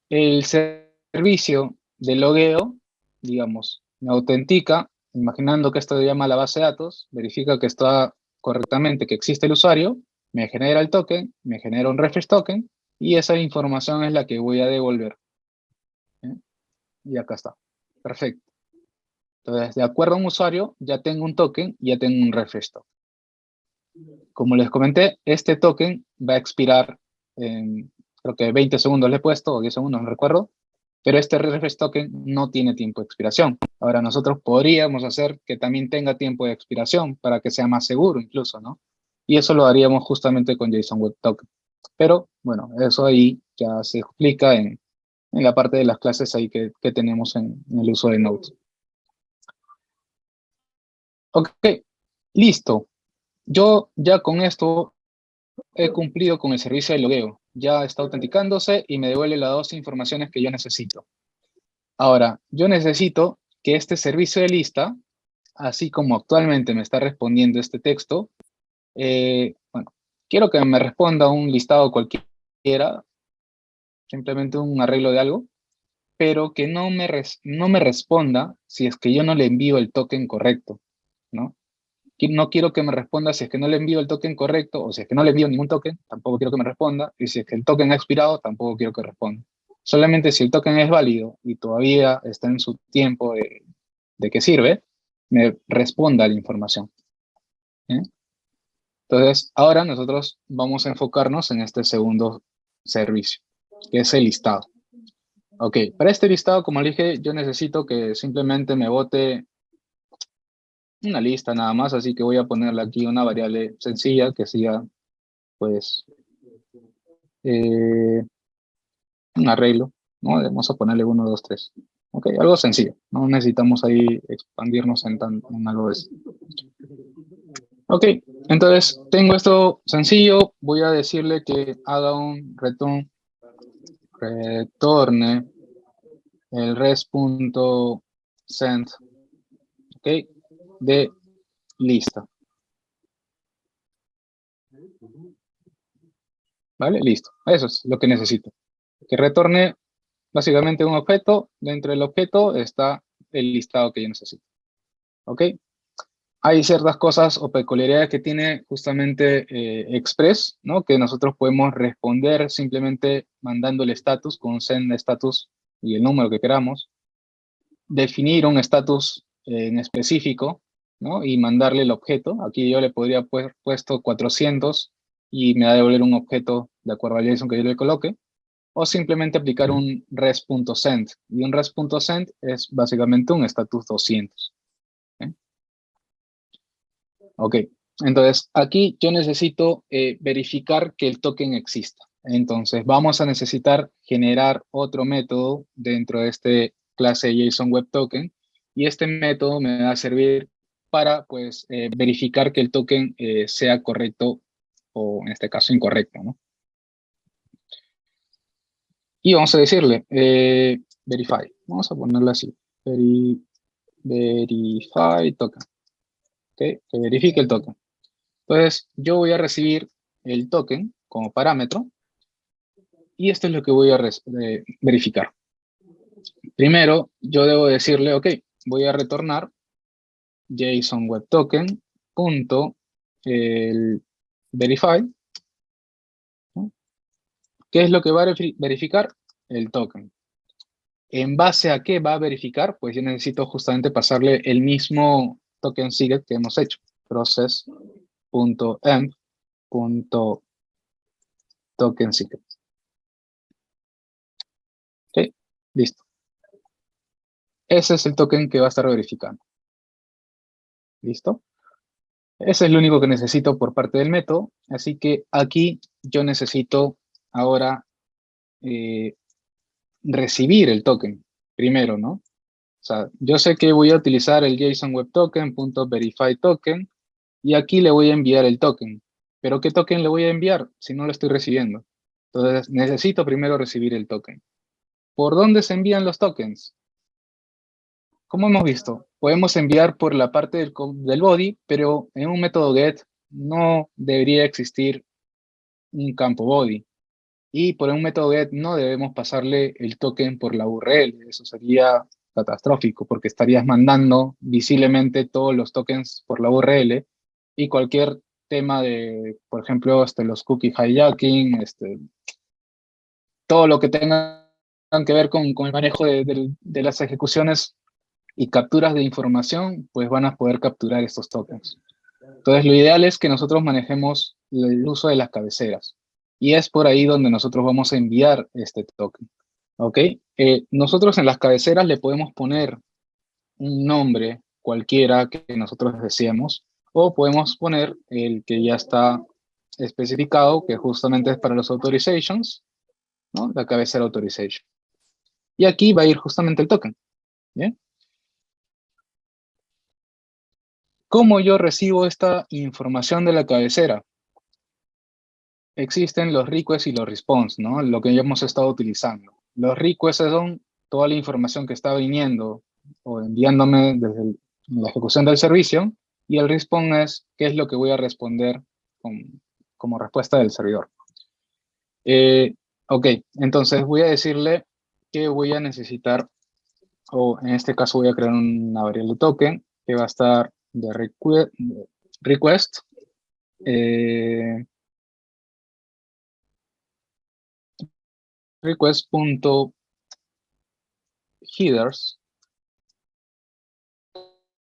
Speaker 1: el servicio de logueo, digamos, me autentica, imaginando que esto se llama la base de datos, verifica que está correctamente, que existe el usuario, me genera el token, me genera un refresh token, y esa información es la que voy a devolver. ¿Eh? Y acá está. Perfecto. Entonces, de acuerdo a un usuario, ya tengo un token, ya tengo un refresh token. Como les comenté, este token va a expirar en, creo que 20 segundos le he puesto, o 10 segundos, no recuerdo, pero este refresh token no tiene tiempo de expiración. Ahora, nosotros podríamos hacer que también tenga tiempo de expiración para que sea más seguro incluso, ¿no? Y eso lo haríamos justamente con JSON Web Token. Pero, bueno, eso ahí ya se explica en la parte de las clases ahí que tenemos en el uso de Node. Ok, listo. Yo ya con esto he cumplido con el servicio de logueo. Ya está autenticándose y me devuelve las dos informaciones que yo necesito. Ahora, yo necesito que este servicio de lista, así como actualmente me está respondiendo este texto, bueno, quiero que me responda un listado cualquiera, simplemente un arreglo de algo, pero que no me responda si es que yo no le envío el token correcto, ¿no? No quiero que me responda si es que no le envío el token correcto, o si es que no le envío ningún token, tampoco quiero que me responda, y si es que el token ha expirado, tampoco quiero que responda. Solamente si el token es válido y todavía está en su tiempo de que sirve, me responda la información. ¿Eh? Entonces, ahora nosotros vamos a enfocarnos en este segundo servicio, que es el listado. Ok, para este listado, como le dije, yo necesito que simplemente me bote una lista nada más, así que voy a ponerle aquí una variable sencilla que sea, pues, eh, un arreglo, ¿no? Vamos a ponerle 1, 2, 3. Ok, algo sencillo, no necesitamos ahí expandirnos en algo de eso. Ok, entonces tengo esto sencillo, voy a decirle que haga un returne el res.send, ok, de lista. ¿Vale? Listo. Eso es lo que necesito. Que retorne básicamente un objeto. Dentro del objeto está el listado que yo necesito. ¿Ok? hay ciertas cosas o peculiaridades que tiene justamente Express, ¿no? Que nosotros podemos responder simplemente mandando el status con send status y el número que queramos, definir un status en específico, ¿no? Y mandarle el objeto. Aquí yo le podría haber puesto 400 y me va a devolver un objeto de acuerdo al JSON que yo le coloque. O simplemente aplicar un res.send. Y un res.send es básicamente un status 200. ¿Eh? Ok, entonces aquí yo necesito verificar que el token exista. Entonces vamos a necesitar generar otro método dentro de este clase JSON Web Token y este método me va a servir para pues verificar que el token sea correcto o en este caso incorrecto, ¿no? Y vamos a decirle verify, vamos a ponerlo así, verify token, ¿ok? Que verifique el token. Entonces, yo voy a recibir el token como parámetro y esto es lo que voy a verificar. Primero, yo debo decirle, ok, voy a retornar JSON Web Token punto el verify, ¿no? ¿Qué es lo que va a verificar? El token. ¿En base a qué va a verificar? Pues yo necesito justamente pasarle el mismo token secret que hemos hecho, process.env.token secret. Ok, listo. Ese es el token que va a estar verificando. ¿Listo? Ese es lo único que necesito por parte del método. Así que aquí yo necesito ahora recibir el token primero, ¿no? O sea, yo sé que voy a utilizar el JSON Web Token .verify token y aquí le voy a enviar el token. ¿Pero qué token le voy a enviar si no lo estoy recibiendo? Entonces necesito primero recibir el token. ¿Por dónde se envían los tokens? Como hemos visto, podemos enviar por la parte del body, pero en un método get no debería existir un campo body. Y por un método get no debemos pasarle el token por la URL. Eso sería catastrófico porque estarías mandando visiblemente todos los tokens por la URL y cualquier tema de, por ejemplo, los cookie hijacking, todo lo que tenga que ver con el manejo de las ejecuciones y capturas de información, pues van a poder capturar estos tokens. Entonces, lo ideal es que nosotros manejemos el uso de las cabeceras. Y es por ahí donde nosotros vamos a enviar este token. ¿Ok? Nosotros en las cabeceras le podemos poner un nombre cualquiera que nosotros deseemos, o podemos poner el que ya está especificado, que justamente es para los authorizations, ¿no? La cabecera authorization. Y aquí va a ir justamente el token. ¿Bien? ¿Cómo yo recibo esta información de la cabecera? Existen los requests y los response, ¿no? Lo que ya hemos estado utilizando. Los requests son toda la información que está viniendo o enviándome desde la ejecución del servicio, y el response es qué es lo que voy a responder como respuesta del servidor. Ok, entonces voy a decirle que voy a necesitar, o en este caso voy a crear una variable token que va a estar de request request.headers,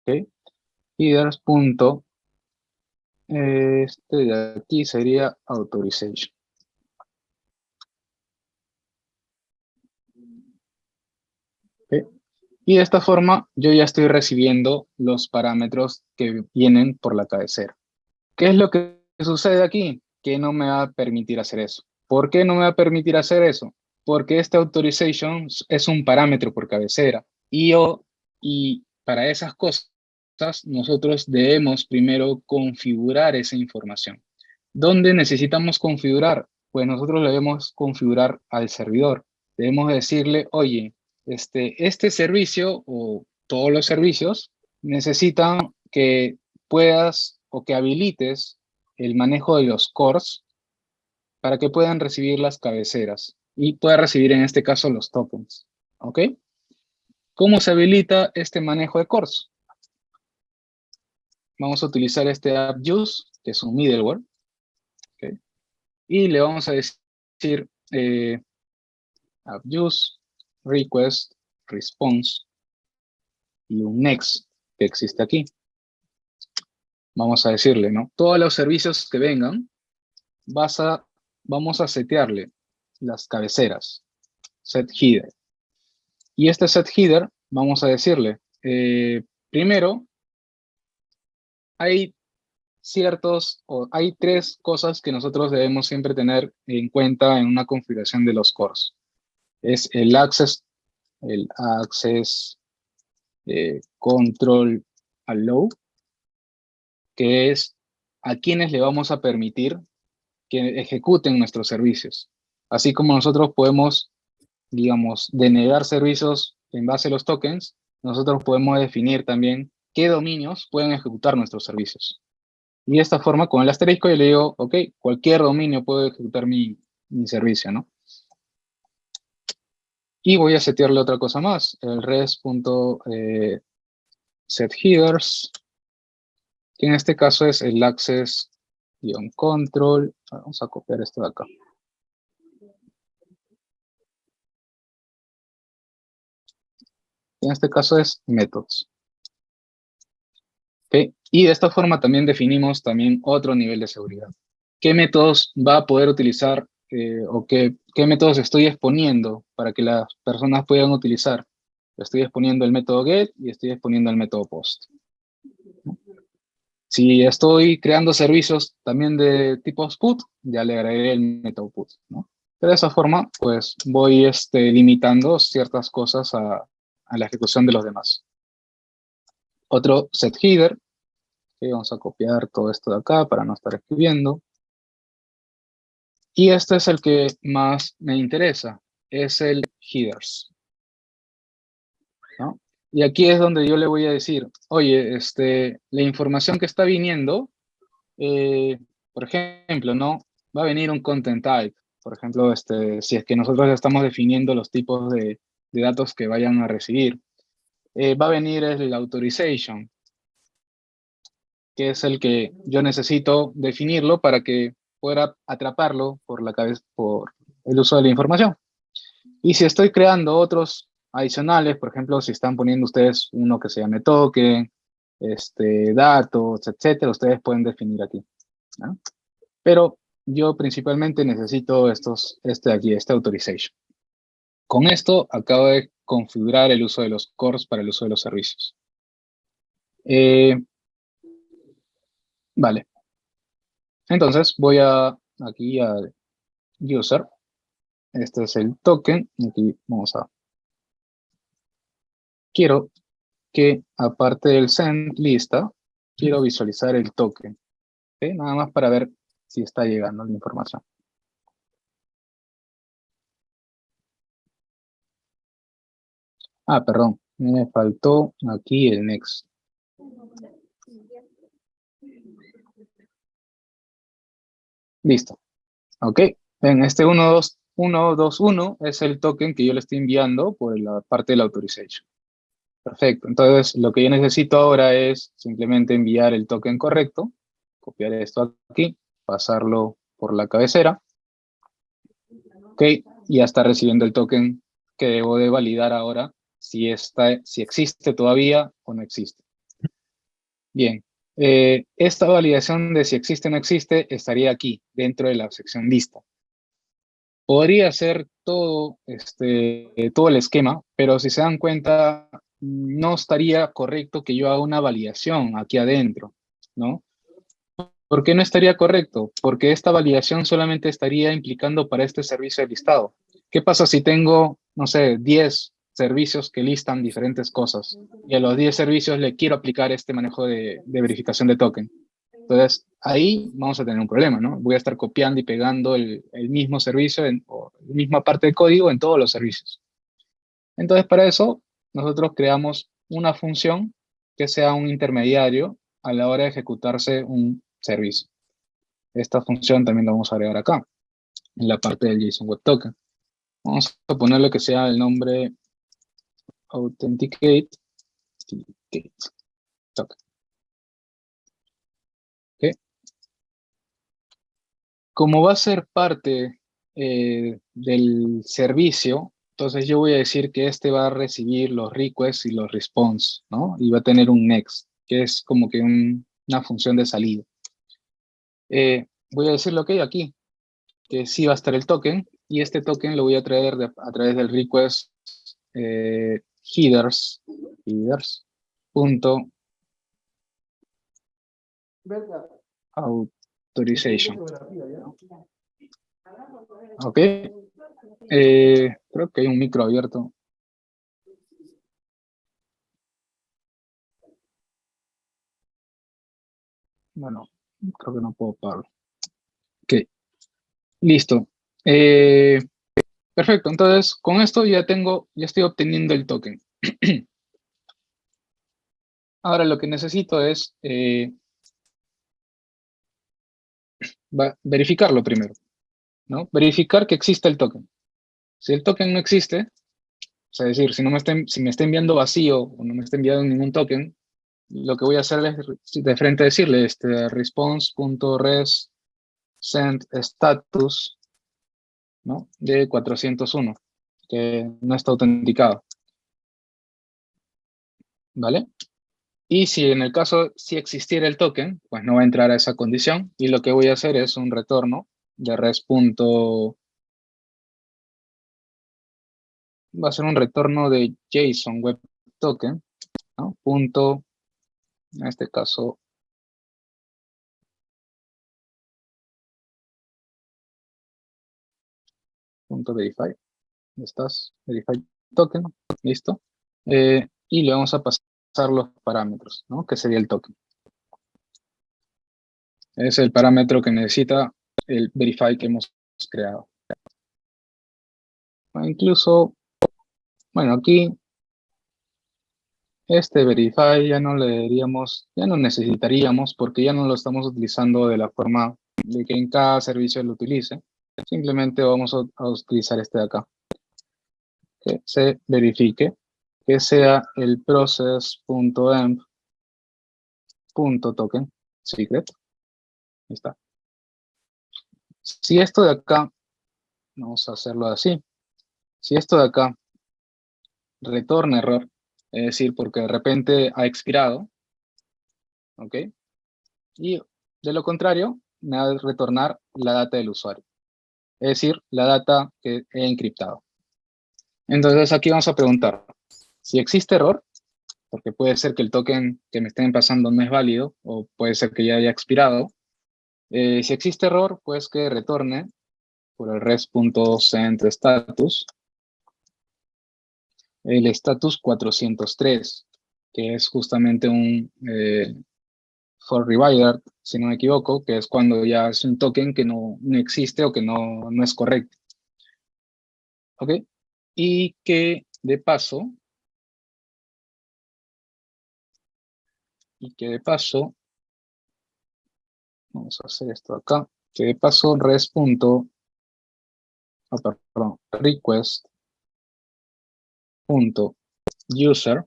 Speaker 1: ¿ok? Headers. Este de aquí sería authorization. ¿Ok? Y de esta forma yo ya estoy recibiendo los parámetros que vienen por la cabecera. ¿Qué es lo que sucede aquí? Que no me va a permitir hacer eso. ¿Por qué no me va a permitir hacer eso? Porque este authorization es un parámetro por cabecera. Y para esas cosas nosotros debemos primero configurar esa información. ¿Dónde necesitamos configurar? Pues nosotros le debemos configurar al servidor. Debemos decirle, oye, este servicio o todos los servicios necesitan que puedas o que habilites el manejo de los cores para que puedan recibir las cabeceras y pueda recibir en este caso los tokens. ¿Ok? ¿Cómo se habilita este manejo de cores? vamos a utilizar este app.use, que es un middleware, ¿ok? Y le vamos a decir app.use, request, response, y un next que existe aquí. Vamos a decirle, ¿no? Todos los servicios que vengan, vamos a setearle las cabeceras, set header. Y este set header, vamos a decirle, primero, hay hay tres cosas que nosotros debemos siempre tener en cuenta en una configuración de los cores. Es el access control allow, que es a quienes le vamos a permitir que ejecuten nuestros servicios. Así como nosotros podemos, digamos, denegar servicios en base a los tokens, nosotros podemos definir también qué dominios pueden ejecutar nuestros servicios. Y de esta forma, con el asterisco, yo le digo, ok, cualquier dominio puede ejecutar mi servicio, ¿no? Y voy a setearle otra cosa más, el res.setHeaders, que en este caso es el access-control. Vamos a copiar esto de acá. En este caso es methods. ¿Okay? Y de esta forma también definimos también otro nivel de seguridad. ¿Qué métodos va a poder utilizar o qué métodos estoy exponiendo para que las personas puedan utilizar? Estoy exponiendo el método get y estoy exponiendo el método post. Si estoy creando servicios también de tipo put, ya le agregué el método put, ¿no? De esa forma, pues voy limitando ciertas cosas a la ejecución de los demás. Otro set header, que vamos a copiar todo esto de acá para no estar escribiendo. Y este es el que más me interesa, es el headers, ¿no? Y aquí es donde yo le voy a decir, oye, la información que está viniendo, por ejemplo, ¿no? Va a venir un content type, por ejemplo, si es que nosotros estamos definiendo los tipos de datos que vayan a recibir. Va a venir el authorization, que es el que yo necesito definirlo para que pueda atraparlo por por el uso de la información. Y si estoy creando otros adicionales, por ejemplo, si están poniendo ustedes uno que se llame token, datos, etcétera, ustedes pueden definir aquí, ¿no? Pero yo principalmente necesito aquí, este authorization. Con esto acabo de configurar el uso de los cores para el uso de los servicios. Vale. Entonces voy aquí a user. Este es el token. Aquí quiero que aparte del send lista, quiero visualizar el token. ¿Okay? Nada más para ver si está llegando la información. Perdón, me faltó aquí el next. Listo. Ok. Ven, este 121 es el token que yo le estoy enviando por la parte de la authorization. Perfecto. Entonces, lo que yo necesito ahora es simplemente enviar el token correcto, copiar esto aquí, pasarlo por la cabecera. Ok, y ya está recibiendo el token que debo de validar ahora si existe todavía o no existe. Bien, esta validación de si existe o no existe estaría aquí, dentro de la sección lista. Podría ser todo el esquema, pero si se dan cuenta, no estaría correcto que yo haga una validación aquí adentro, ¿no? ¿Por qué no estaría correcto? Porque esta validación solamente estaría implicando para este servicio de listado. ¿Qué pasa si tengo, no sé, 10 servicios que listan diferentes cosas y a los 10 servicios le quiero aplicar este manejo de verificación de token? Entonces, ahí vamos a tener un problema, ¿no? Voy a estar copiando y pegando el mismo servicio o la misma parte de código en todos los servicios. Entonces, para eso, nosotros creamos una función que sea un intermediario a la hora de ejecutarse un servicio. Esta función también la vamos a agregar acá, en la parte del JSON Web Token. Vamos a ponerle que sea el nombre authenticate token. Como va a ser parte del servicio, entonces yo voy a decir que este va a recibir los requests y los response, ¿no? Y va a tener un next, que es como que una función de salida. Voy a decirle, ok, aquí, que sí va a estar el token, y este token lo voy a traer a través del request headers punto authorization. Ok, creo que hay un micro abierto. Bueno, creo que no puedo pagarlo. Ok, listo. Perfecto, entonces con esto ya estoy obteniendo el token. Ahora lo que necesito es verificarlo primero, ¿no? Verificar que existe el token. Si el token no existe, o sea, es decir, si me está enviando vacío o no me está enviando ningún token, lo que voy a hacer es de frente decirle response.res send status, ¿no? De 401, que no está autenticado, ¿vale? Y si en el caso, si existiera el token, pues no va a entrar a esa condición, y lo que voy a hacer es un retorno de res. Va a ser un retorno de JSON Web Token, ¿no? Punto, en este caso, punto verify. ¿Estás? Verify token, listo. Y le vamos a pasar los parámetros, ¿no? Que sería el token. Es el parámetro que necesita el verify que hemos creado. Incluso, bueno, aquí este verify ya no ya no necesitaríamos porque ya no lo estamos utilizando de la forma de que en cada servicio lo utilice. Simplemente vamos a utilizar este de acá. Que se verifique que sea el process.env.token secret. Ahí está. Si esto de acá, vamos a hacerlo así. Si esto de acá retorna error, es decir, porque de repente ha expirado, ¿ok? Y de lo contrario, me va a retornar la data del usuario, es decir, la data que he encriptado. Entonces aquí vamos a preguntar, si existe error, porque puede ser que el token que me estén pasando no es válido, o puede ser que ya haya expirado. Si existe error, pues que retorne por el res.sendStatus el status 403, que es justamente un for rewired, si no me equivoco, que es cuando ya es un token que no existe o que no es correcto. ¿Ok? Y que de paso, vamos a hacer esto acá, que de paso request.user,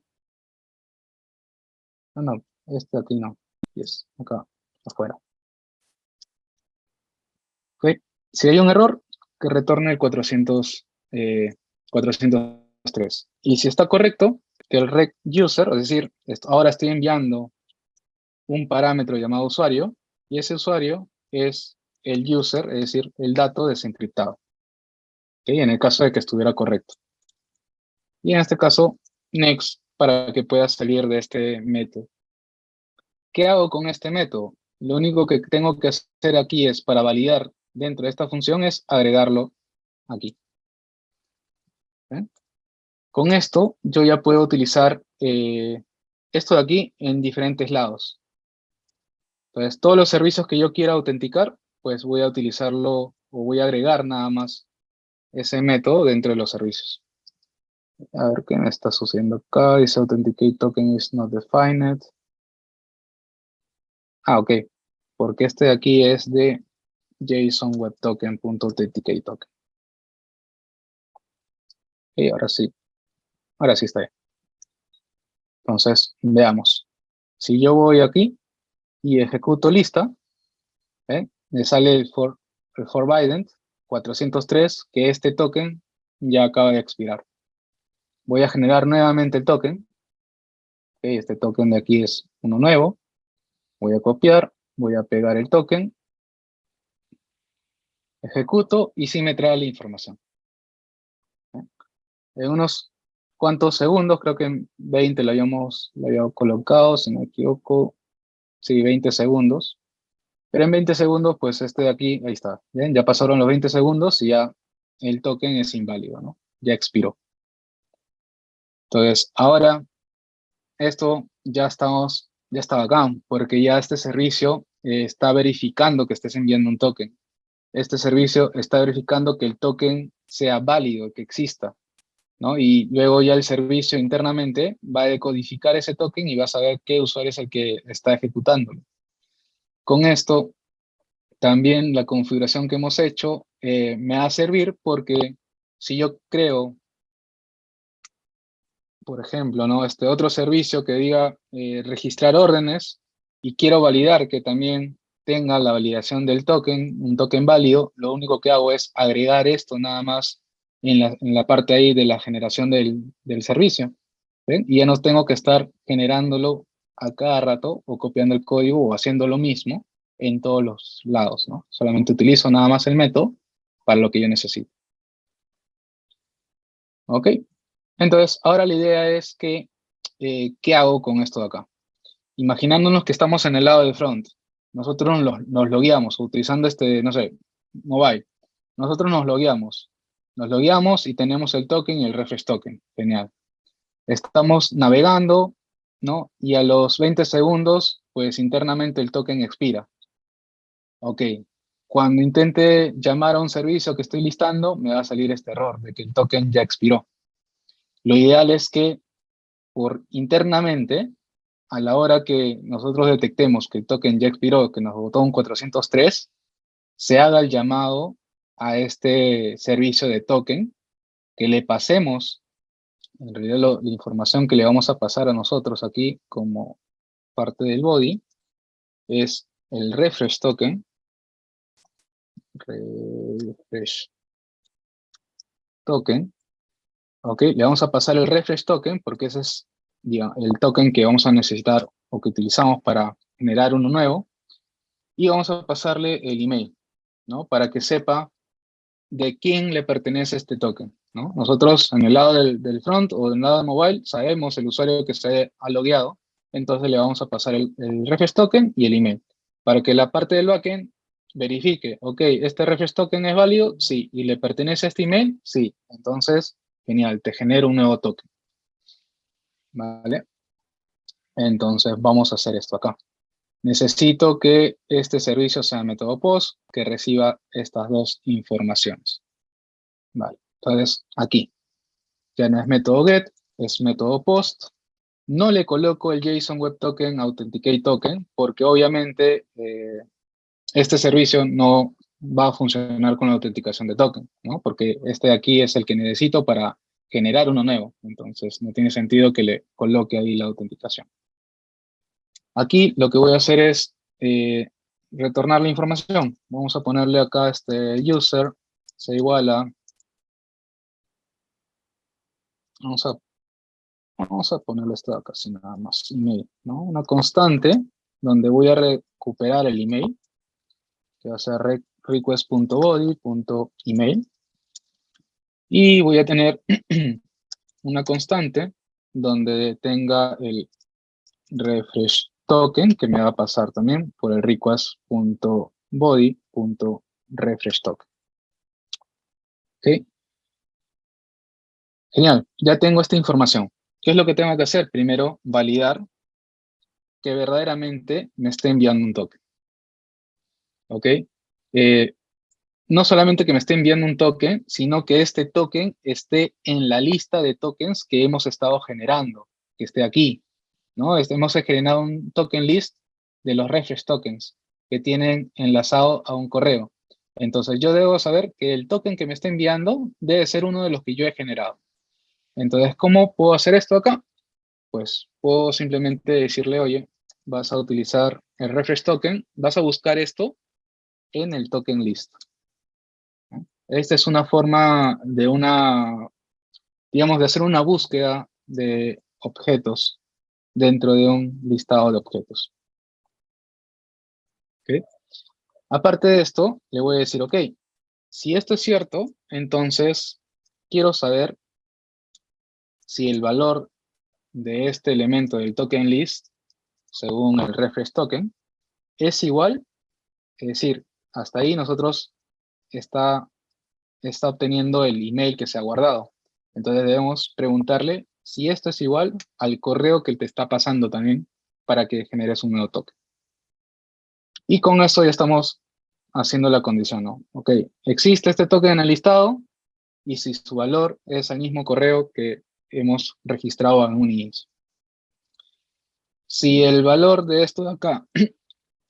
Speaker 1: no, este aquí no, yes, acá, afuera. ¿Ok? Si hay un error, que retorne el 403. Y si está correcto, que el rec user, es decir, ahora estoy enviando un parámetro llamado usuario, y ese usuario es el user, es decir, el dato desencriptado. ¿Ok? En el caso de que estuviera correcto. Y en este caso, next, para que pueda salir de este método. ¿Qué hago con este método? Lo único que tengo que hacer aquí es, para validar dentro de esta función, es agregarlo aquí. ¿Eh? Con esto, yo ya puedo utilizar esto de aquí en diferentes lados. Entonces, todos los servicios que yo quiera autenticar, pues voy a utilizarlo o voy a agregar nada más ese método dentro de los servicios. A ver qué me está sucediendo acá. Dice Authenticate token is not defined. Ah, ok. Porque este de aquí es de JSON Web Token.authenticate token. Y ahora sí. Ahora sí está bien. Entonces, veamos. Si yo voy aquí y ejecuto lista, me sale el for el for Biden 403, que este token ya acaba de expirar. Voy a generar nuevamente el token. Okay, este token de aquí es uno nuevo. Voy a copiar, voy a pegar el token, ejecuto y sí me trae la información. En unos cuantos segundos, creo que en 20 lo había colocado, si no me equivoco. Sí, 20 segundos. Pero en 20 segundos, pues este de aquí, ahí está. ¿Bien? Ya pasaron los 20 segundos y ya el token es inválido, ¿no? Ya expiró. Entonces, ahora esto ya está bacán, porque ya este servicio está verificando que estés enviando un token. Este servicio está verificando que el token sea válido, que exista, ¿no? Y luego ya el servicio internamente va a decodificar ese token y va a saber qué usuario es el que está ejecutándolo. Con esto, también la configuración que hemos hecho me va a servir porque si yo creo, por ejemplo, ¿no? Este otro servicio que diga registrar órdenes y quiero validar que también tenga la validación del token, un token válido, lo único que hago es agregar esto nada más en la parte ahí de la generación del servicio. ¿Ven? Y ya no tengo que estar generándolo a cada rato o copiando el código o haciendo lo mismo en todos los lados, ¿no? Solamente utilizo nada más el método para lo que yo necesito. ¿Ok? Entonces, ahora la idea es que, ¿qué hago con esto de acá? Imaginándonos que estamos en el lado de front, nosotros nos logueamos utilizando no sé, mobile. Nosotros nos logueamos y tenemos el token y el refresh token. Genial. Estamos navegando, ¿no? Y a los 20 segundos, pues internamente el token expira. Ok. Cuando intente llamar a un servicio que estoy listando, me va a salir este error de que el token ya expiró. Lo ideal es que internamente, a la hora que nosotros detectemos que el token ya expiró, que nos botó un 403, se haga el llamado a este servicio de token, que le pasemos, en realidad la información que le vamos a pasar a nosotros aquí como parte del body, es el refresh token, refresh token, ok, le vamos a pasar el refresh token porque ese es, digamos, el token que vamos a necesitar o que utilizamos para generar uno nuevo, y vamos a pasarle el email, ¿no? Para que sepa de quién le pertenece este token, ¿no? Nosotros en el lado del front o del lado de mobile sabemos el usuario que se ha logueado, entonces le vamos a pasar el refresh token y el email, para que la parte del backend verifique, ok, este refresh token es válido, sí, y le pertenece a este email, sí, entonces, genial, te genero un nuevo token, ¿vale? Entonces vamos a hacer esto acá. Necesito que este servicio sea método post, que reciba estas dos informaciones. Vale, entonces aquí ya no es método get, es método post. No le coloco el JSON Web Token Authenticate Token porque obviamente este servicio no va a funcionar con la autenticación de token, ¿no? Porque este de aquí es el que necesito para generar uno nuevo. Entonces no tiene sentido que le coloque ahí la autenticación. Aquí lo que voy a hacer es retornar la información. Vamos a ponerle acá este user se iguala. Vamos a ponerle esto acá, sin nada más, email, ¿no? Una constante donde voy a recuperar el email, que va a ser request.body.email, y voy a tener una constante donde tenga el refresh token, que me va a pasar también por el request.body.refresh token. ¿Ok? Genial, ya tengo esta información. ¿Qué es lo que tengo que hacer? Primero, validar que verdaderamente me esté enviando un token. ¿Ok? No solamente que me esté enviando un token, sino que este token esté en la lista de tokens que hemos estado generando, que esté aquí, ¿no? Hemos generado un token list de los refresh tokens que tienen enlazado a un correo. Entonces yo debo saber que el token que me está enviando debe ser uno de los que yo he generado. Entonces, ¿cómo puedo hacer esto acá? Pues puedo simplemente decirle, oye, vas a utilizar el refresh token, vas a buscar esto en el token list. Esta es una forma de digamos, de hacer una búsqueda de objetos dentro de un listado de objetos. ¿Ok? Aparte de esto, le voy a decir, ok, si esto es cierto, entonces quiero saber si el valor de este elemento del token list, según el reference token, es igual, es decir, hasta ahí nosotros está obteniendo el email que se ha guardado. Entonces debemos preguntarle si esto es igual al correo que te está pasando también para que generes un nuevo token. Y con eso ya estamos haciendo la condición, ¿no? Ok, existe este token en el listado y si su valor es el mismo correo que hemos registrado en un inicio. Si el valor de esto de acá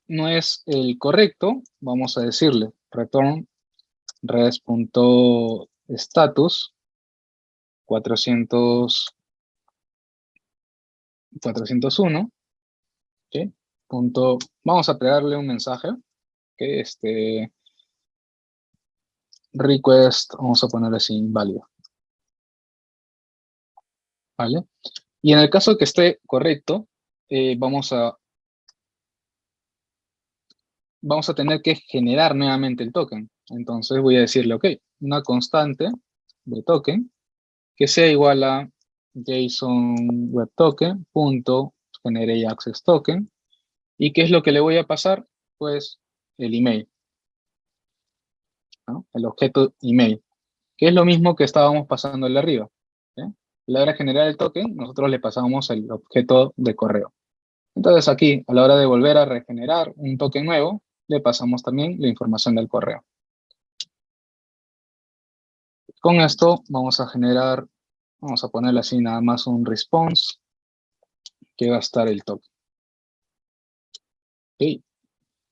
Speaker 1: no es el correcto, vamos a decirle return res.status 401, ¿ok? Vamos a pegarle un mensaje, que request, vamos a ponerle así, inválido, ¿vale? Y en el caso que esté correcto, vamos a tener que generar nuevamente el token. Entonces voy a decirle, ok, una constante de token que sea igual a JSON Web Token punto generate access token. ¿Y qué es lo que le voy a pasar? Pues el email, ¿no? El objeto email, que es lo mismo que estábamos pasando de arriba. ¿Sí? A la hora de generar el token, nosotros le pasamos el objeto de correo. Entonces aquí, a la hora de volver a regenerar un token nuevo, le pasamos también la información del correo. Con esto vamos a generar, vamos a ponerle así nada más un response que va a estar el token. ¿Ok?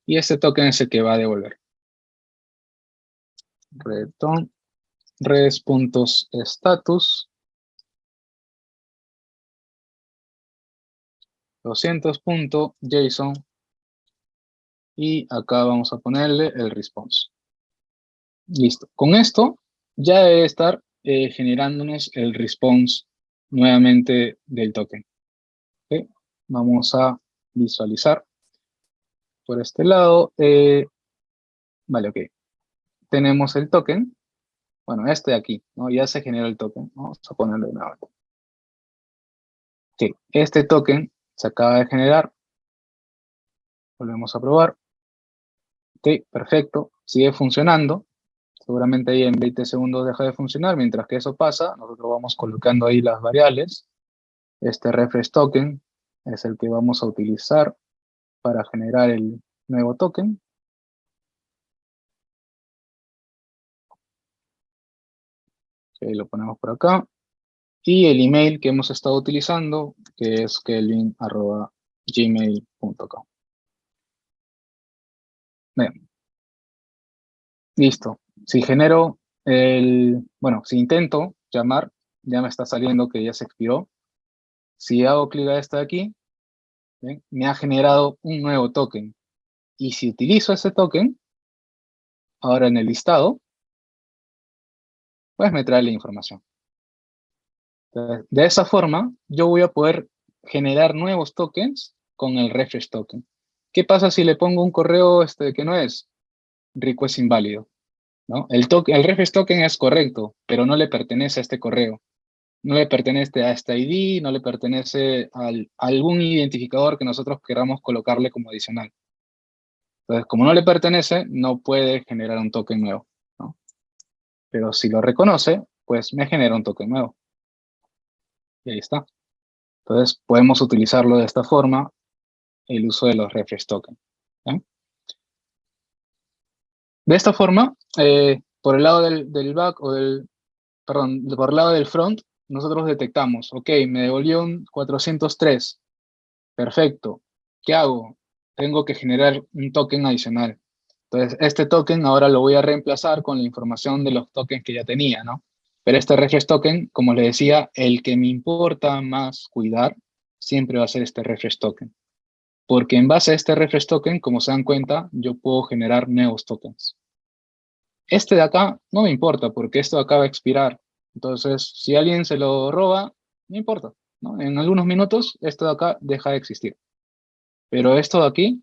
Speaker 1: Y este token es el que va a devolver. Return res.status 200.json y acá vamos a ponerle el response. Listo. Con esto ya debe estar generándonos el response nuevamente del token. ¿Ok? Vamos a visualizar por este lado. Vale, ok. Tenemos el token. Bueno, este de aquí, ¿no? Ya se generó el token. Vamos a ponerlo de nuevo. Ok, este token se acaba de generar. Volvemos a probar. Ok, perfecto. Sigue funcionando. Seguramente ahí en 20 segundos deja de funcionar. Mientras que eso pasa, nosotros vamos colocando ahí las variables. Este refresh token es el que vamos a utilizar para generar el nuevo token. Ok, lo ponemos por acá. Y el email que hemos estado utilizando, que es kelvin@gmail.com. Bien, listo. Si genero bueno, si intento llamar, ya me está saliendo que ya se expiró. Si hago clic a este de aquí, ¿bien? Me ha generado un nuevo token. Y si utilizo ese token, ahora en el listado, pues me trae la información. Entonces, de esa forma, yo voy a poder generar nuevos tokens con el refresh token. ¿Qué pasa si le pongo un correo que no es? Request inválido, ¿no? El refresh token es correcto, pero no le pertenece a este correo. No le pertenece a este ID, no le pertenece a algún identificador que nosotros queramos colocarle como adicional. Entonces, como no le pertenece, no puede generar un token nuevo, ¿no? Pero si lo reconoce, pues me genera un token nuevo. Y ahí está. Entonces, podemos utilizarlo de esta forma, el uso de los refresh tokens. ¿Sí? De esta forma, por el lado del back perdón, por el lado del front, nosotros detectamos, ok, me devolvió un 403. Perfecto. ¿Qué hago? Tengo que generar un token adicional. Entonces, este token ahora lo voy a reemplazar con la información de los tokens que ya tenía, ¿no? Pero este refresh token, como les decía, el que me importa más cuidar siempre va a ser este refresh token. Porque en base a este refresh token, como se dan cuenta, yo puedo generar nuevos tokens. Este de acá no me importa porque esto de acá va a expirar. Entonces, si alguien se lo roba, no importa, ¿no? En algunos minutos esto de acá deja de existir. Pero esto de aquí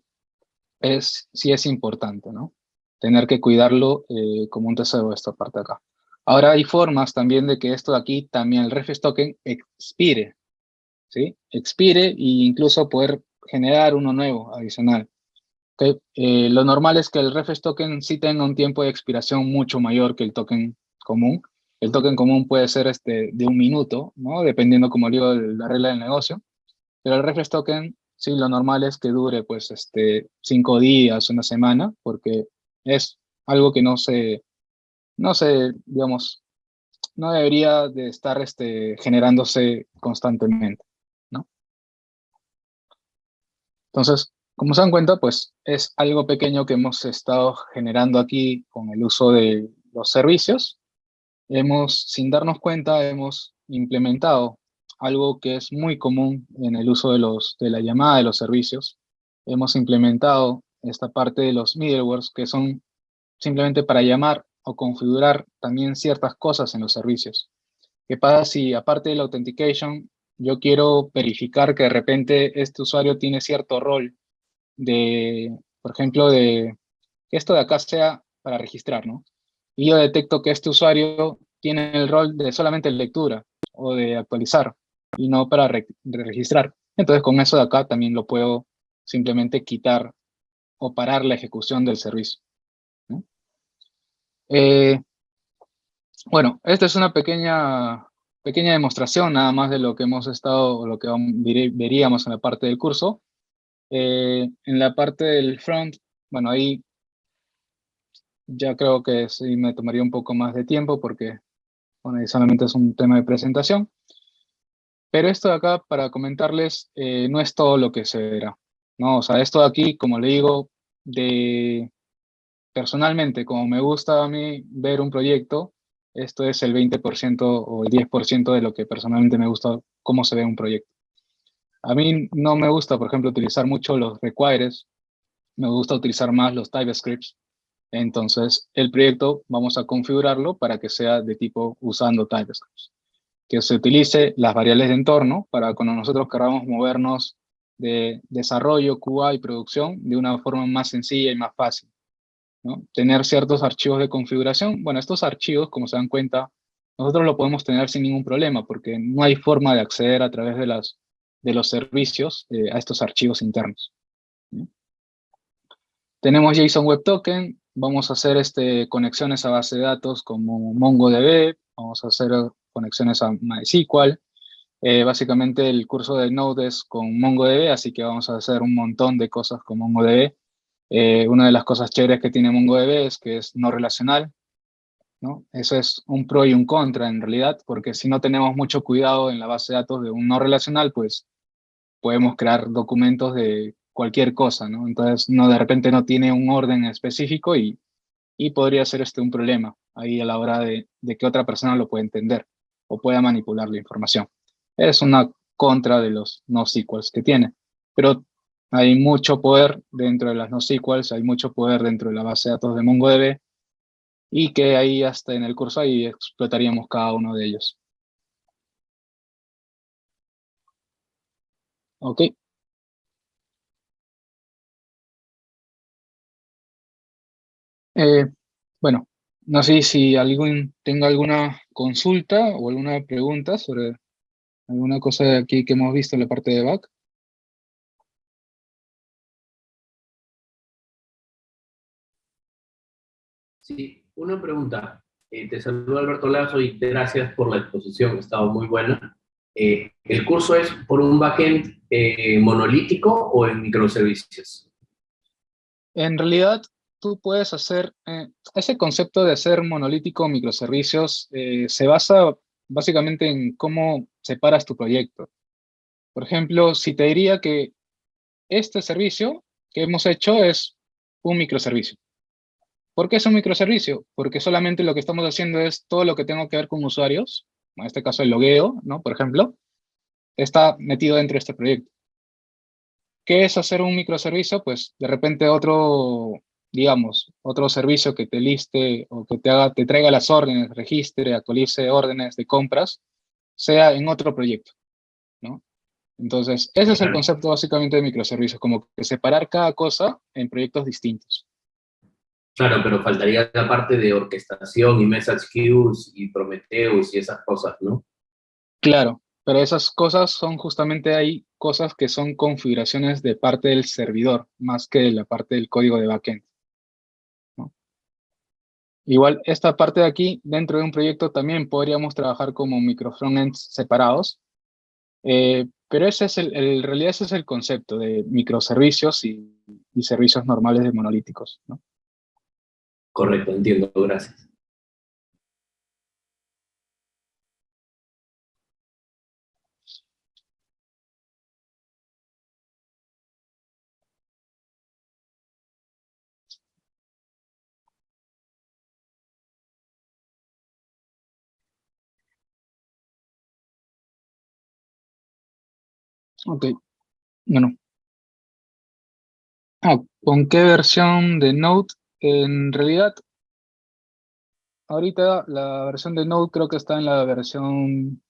Speaker 1: sí es importante, ¿no? Tener que cuidarlo como un tesoro esta parte de acá. Ahora hay formas también de que esto de aquí, también el reference token expire, ¿sí? Expire e incluso poder generar uno nuevo, adicional. ¿Ok? Lo normal es que el reference token sí tenga un tiempo de expiración mucho mayor que el token común. El token común puede ser de 1 minuto, ¿no? Dependiendo, como digo, de la regla del negocio. Pero el refresh token, sí, lo normal es que dure, pues, 5 días, una semana, porque es algo que no se, digamos, no debería de estar, generándose constantemente, ¿no? Entonces, como se dan cuenta, pues, es algo pequeño que hemos estado generando aquí con el uso de los servicios. Sin darnos cuenta, hemos implementado algo que es muy común en el uso de la llamada de los servicios. Hemos implementado esta parte de los middlewares, que son simplemente para llamar o configurar también ciertas cosas en los servicios. ¿Qué pasa si, aparte de la authentication, yo quiero verificar que de repente este usuario tiene cierto rol por ejemplo, que esto de acá sea para registrar, ¿no? Y yo detecto que este usuario tiene el rol de solamente lectura o de actualizar y no para de registrar. Entonces, con eso de acá también lo puedo simplemente quitar o parar la ejecución del servicio, ¿no? Eh, bueno, esta es una pequeña demostración nada más de lo que hemos estado, o lo que veríamos en la parte del curso. En la parte del front, bueno, ahí ya creo que sí me tomaría un poco más de tiempo porque, bueno, ahí solamente es un tema de presentación. Pero esto de acá, para comentarles, no es todo lo que se verá, ¿no? O sea, esto de aquí, como le digo, personalmente, como me gusta a mí ver un proyecto, esto es el 20% o el 10% de lo que personalmente me gusta cómo se ve un proyecto. A mí no me gusta, por ejemplo, utilizar mucho los requires, me gusta utilizar más los TypeScripts. Entonces, el proyecto vamos a configurarlo para que sea de tipo usando TypeScript. Que se utilice las variables de entorno para cuando nosotros queramos movernos de desarrollo, QA y producción de una forma más sencilla y más fácil, ¿no? Tener ciertos archivos de configuración. Bueno, estos archivos, como se dan cuenta, nosotros lo podemos tener sin ningún problema porque no hay forma de acceder a través de los servicios a estos archivos internos, ¿no? Tenemos JSON Web Token, vamos a hacer conexiones a base de datos como MongoDB, vamos a hacer conexiones a MySQL. Básicamente el curso de Node es con MongoDB, así que vamos a hacer un montón de cosas con MongoDB. Una de las cosas chéveres que tiene MongoDB es que es no relacional, ¿no? Eso es un pro y un contra en realidad, porque si no tenemos mucho cuidado en la base de datos de un no relacional, pues podemos crear documentos de cualquier cosa, ¿no? Entonces, de repente no tiene un orden específico y podría ser un problema ahí a la hora de que otra persona lo pueda entender o pueda manipular la información. Es una contra de los NoSQLs que tiene, pero hay mucho poder dentro de las NoSQLs, hay mucho poder dentro de la base de datos de MongoDB y que ahí hasta en el curso ahí explotaríamos cada uno de ellos. ¿Ok? Eh, bueno, no sé si alguien tenga alguna consulta o alguna pregunta sobre alguna cosa de aquí que hemos visto en la parte de back.
Speaker 2: Sí, una pregunta. Te saludo Alberto Lazo y gracias por la exposición, ha estado muy buena. ¿El curso es por un backend monolítico o en microservicios?
Speaker 1: En realidad, tú puedes hacer, ese concepto de hacer monolítico o microservicios se basa básicamente en cómo separas tu proyecto. Por ejemplo, si te diría que este servicio que hemos hecho es un microservicio. ¿Por qué es un microservicio? Porque solamente lo que estamos haciendo es todo lo que tenga que ver con usuarios, en este caso el logueo, ¿no? Por ejemplo, está metido dentro de este proyecto. ¿Qué es hacer un microservicio? Pues de repente otro digamos, otro servicio que te liste o que te traiga las órdenes, registre, actualice órdenes de compras, sea en otro proyecto, ¿no? Entonces, ese es el
Speaker 2: Claro,
Speaker 1: concepto básicamente de microservicios, como que separar cada cosa en proyectos distintos.
Speaker 2: claro, pero faltaría la parte de orquestación y message queues y Prometheus y esas cosas, ¿no?
Speaker 1: Claro, pero esas cosas son justamente hay cosas que son configuraciones de parte del servidor, más que de la parte del código de backend, ¿no? Igual, esta parte de aquí, dentro de un proyecto también podríamos trabajar como micro frontends separados, pero ese es en realidad ese es el concepto de microservicios y servicios normales de monolíticos, ¿no?
Speaker 2: Correcto, entiendo, gracias.
Speaker 1: Ok, bueno. ¿Con qué versión de Node? En realidad, ahorita la versión de Node creo que está en la versión,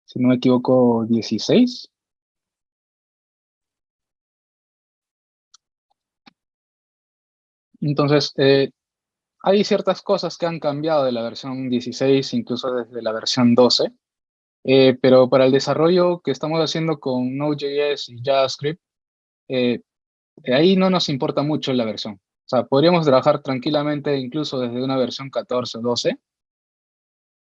Speaker 1: si no me equivoco, 16. Entonces, hay ciertas cosas que han cambiado de la versión 16, incluso desde la versión 12, pero para el desarrollo que estamos haciendo con Node.js y JavaScript, eh, ahí no nos importa mucho la versión. O sea, podríamos trabajar tranquilamente incluso desde una versión 14 o 12,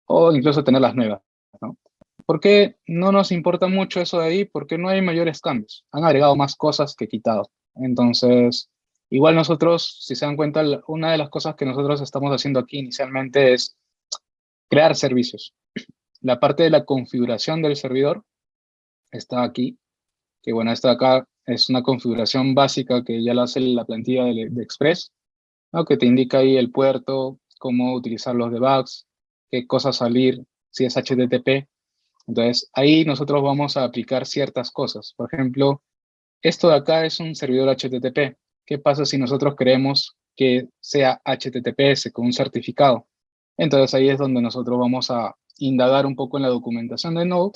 Speaker 1: o incluso tener las nuevas, ¿no? ¿Por qué no nos importa mucho eso de ahí? Porque no hay mayores cambios. Han agregado más cosas que quitado. Entonces, igual nosotros, si se dan cuenta, una de las cosas que nosotros estamos haciendo aquí inicialmente es crear servicios. La parte de la configuración del servidor está aquí, que bueno, esta de acá es una configuración básica que ya la hace la plantilla de Express, ¿no? Que te indica ahí el puerto, cómo utilizar los debugs, qué cosas salir, si es HTTP. Entonces, ahí nosotros vamos a aplicar ciertas cosas. Por ejemplo, esto de acá es un servidor HTTP. ¿Qué pasa si nosotros queremos que sea HTTPS con un certificado? Entonces, ahí es donde nosotros vamos a indagar un poco en la documentación de Node,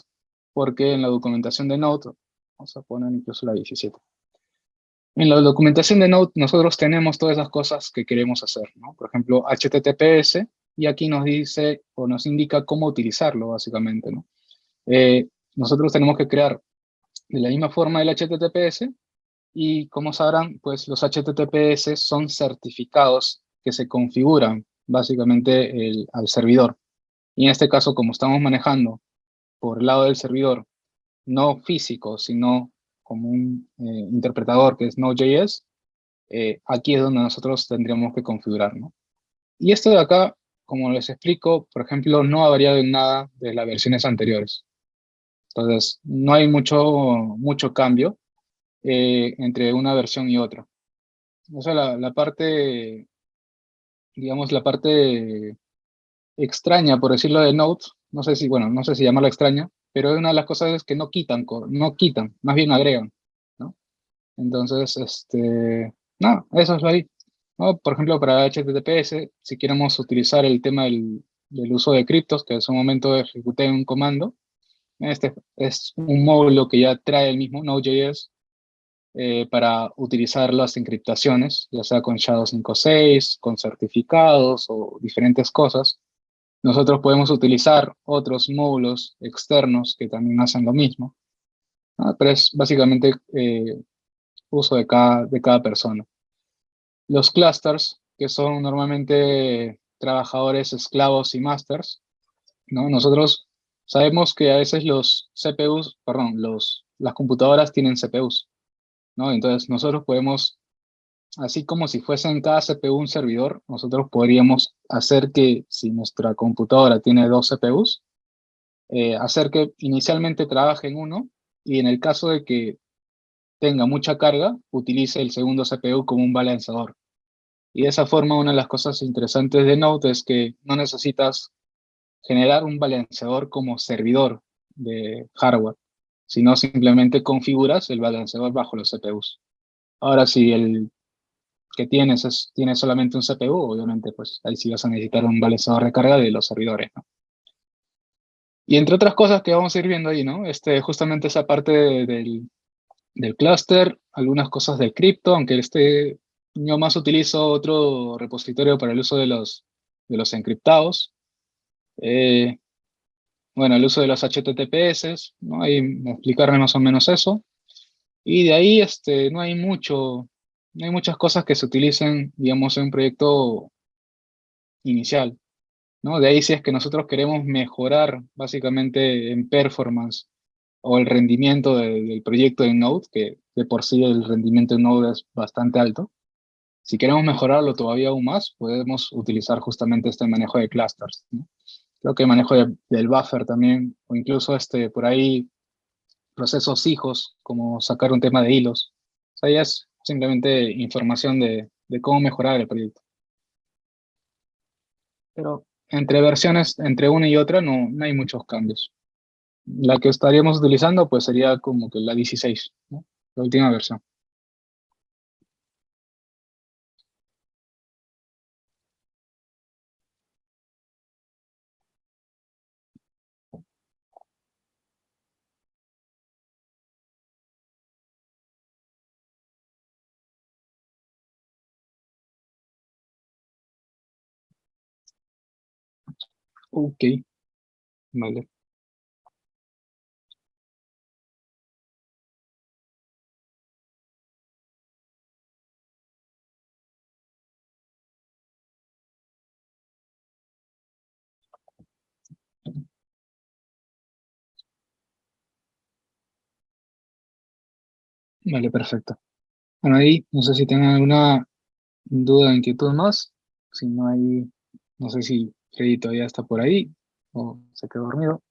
Speaker 1: porque en la documentación de Node, vamos a poner incluso la 17. En la documentación de Node nosotros tenemos todas esas cosas que queremos hacer, ¿no? Por ejemplo, HTTPS, y aquí nos dice o nos indica cómo utilizarlo, básicamente, ¿no? Nosotros tenemos que crear de la misma forma el HTTPS y como sabrán, pues los HTTPS son certificados que se configuran básicamente al servidor. Y en este caso, como estamos manejando por el lado del servidor, no físico, sino como un interpretador que es Node.js, aquí es donde nosotros tendríamos que configurar, ¿no? Y esto de acá, como les explico, por ejemplo, no ha variado en nada de las versiones anteriores. Entonces, no hay mucho cambio entre una versión y otra. O sea, la parte, digamos, la parte extraña, por decirlo de Node, no sé si, bueno, no sé si llamarla extraña, pero una de las cosas es que no quitan, más bien agregan, ¿no? Entonces, no, eso es ahí, ¿no? Por ejemplo, para HTTPS, si queremos utilizar el tema del uso de criptos, que en su momento ejecuté un comando, este es un módulo que ya trae el mismo Node.js para utilizar las encriptaciones, ya sea con SHA-256, con certificados o diferentes cosas. Nosotros podemos utilizar otros módulos externos que también hacen lo mismo, ¿no? Pero es básicamente uso de cada persona. Los clusters, que son normalmente trabajadores esclavos y masters, ¿no? Nosotros sabemos que a veces los CPUs, perdón, las computadoras tienen CPUs, ¿no? Entonces nosotros podemos, así como si fuese en cada CPU un servidor, nosotros podríamos hacer que si nuestra computadora tiene dos CPUs, hacer que inicialmente trabaje en uno y en el caso de que tenga mucha carga, utilice el segundo CPU como un balanceador. Y de esa forma, una de las cosas interesantes de Node es que no necesitas generar un balanceador como servidor de hardware, sino simplemente configuras el balanceador bajo los CPUs. Ahora, si que tienes tienes solamente un CPU, obviamente, pues ahí sí vas a necesitar un balanceador de carga de los servidores, ¿no? Y entre otras cosas que vamos a ir viendo ahí, ¿no? Justamente esa parte del clúster, algunas cosas del cripto, aunque yo más utilizo otro repositorio para el uso de los encriptados. Eh, bueno, el uso de los HTTPS, ¿no? Ahí explicarme más o menos eso. Y de ahí no hay muchas cosas que se utilicen, digamos, en un proyecto inicial, ¿no? De ahí si es que nosotros queremos mejorar básicamente en performance o el rendimiento del proyecto en Node, que de por sí el rendimiento en Node es bastante alto. Si queremos mejorarlo todavía aún más, podemos utilizar justamente este manejo de clusters, ¿no? Creo que el manejo del buffer también, o incluso por ahí procesos hijos, como sacar un tema de hilos. O sea, ya es simplemente información de cómo mejorar el proyecto. Pero entre versiones, entre una y otra, no hay muchos cambios. La que estaríamos utilizando, pues sería como que la 16, ¿no? La última versión. Ok, vale. Vale, perfecto. Bueno, ahí no sé si tengan alguna duda, inquietud más. Si no hay, no sé si Freddy todavía está por ahí o se quedó dormido.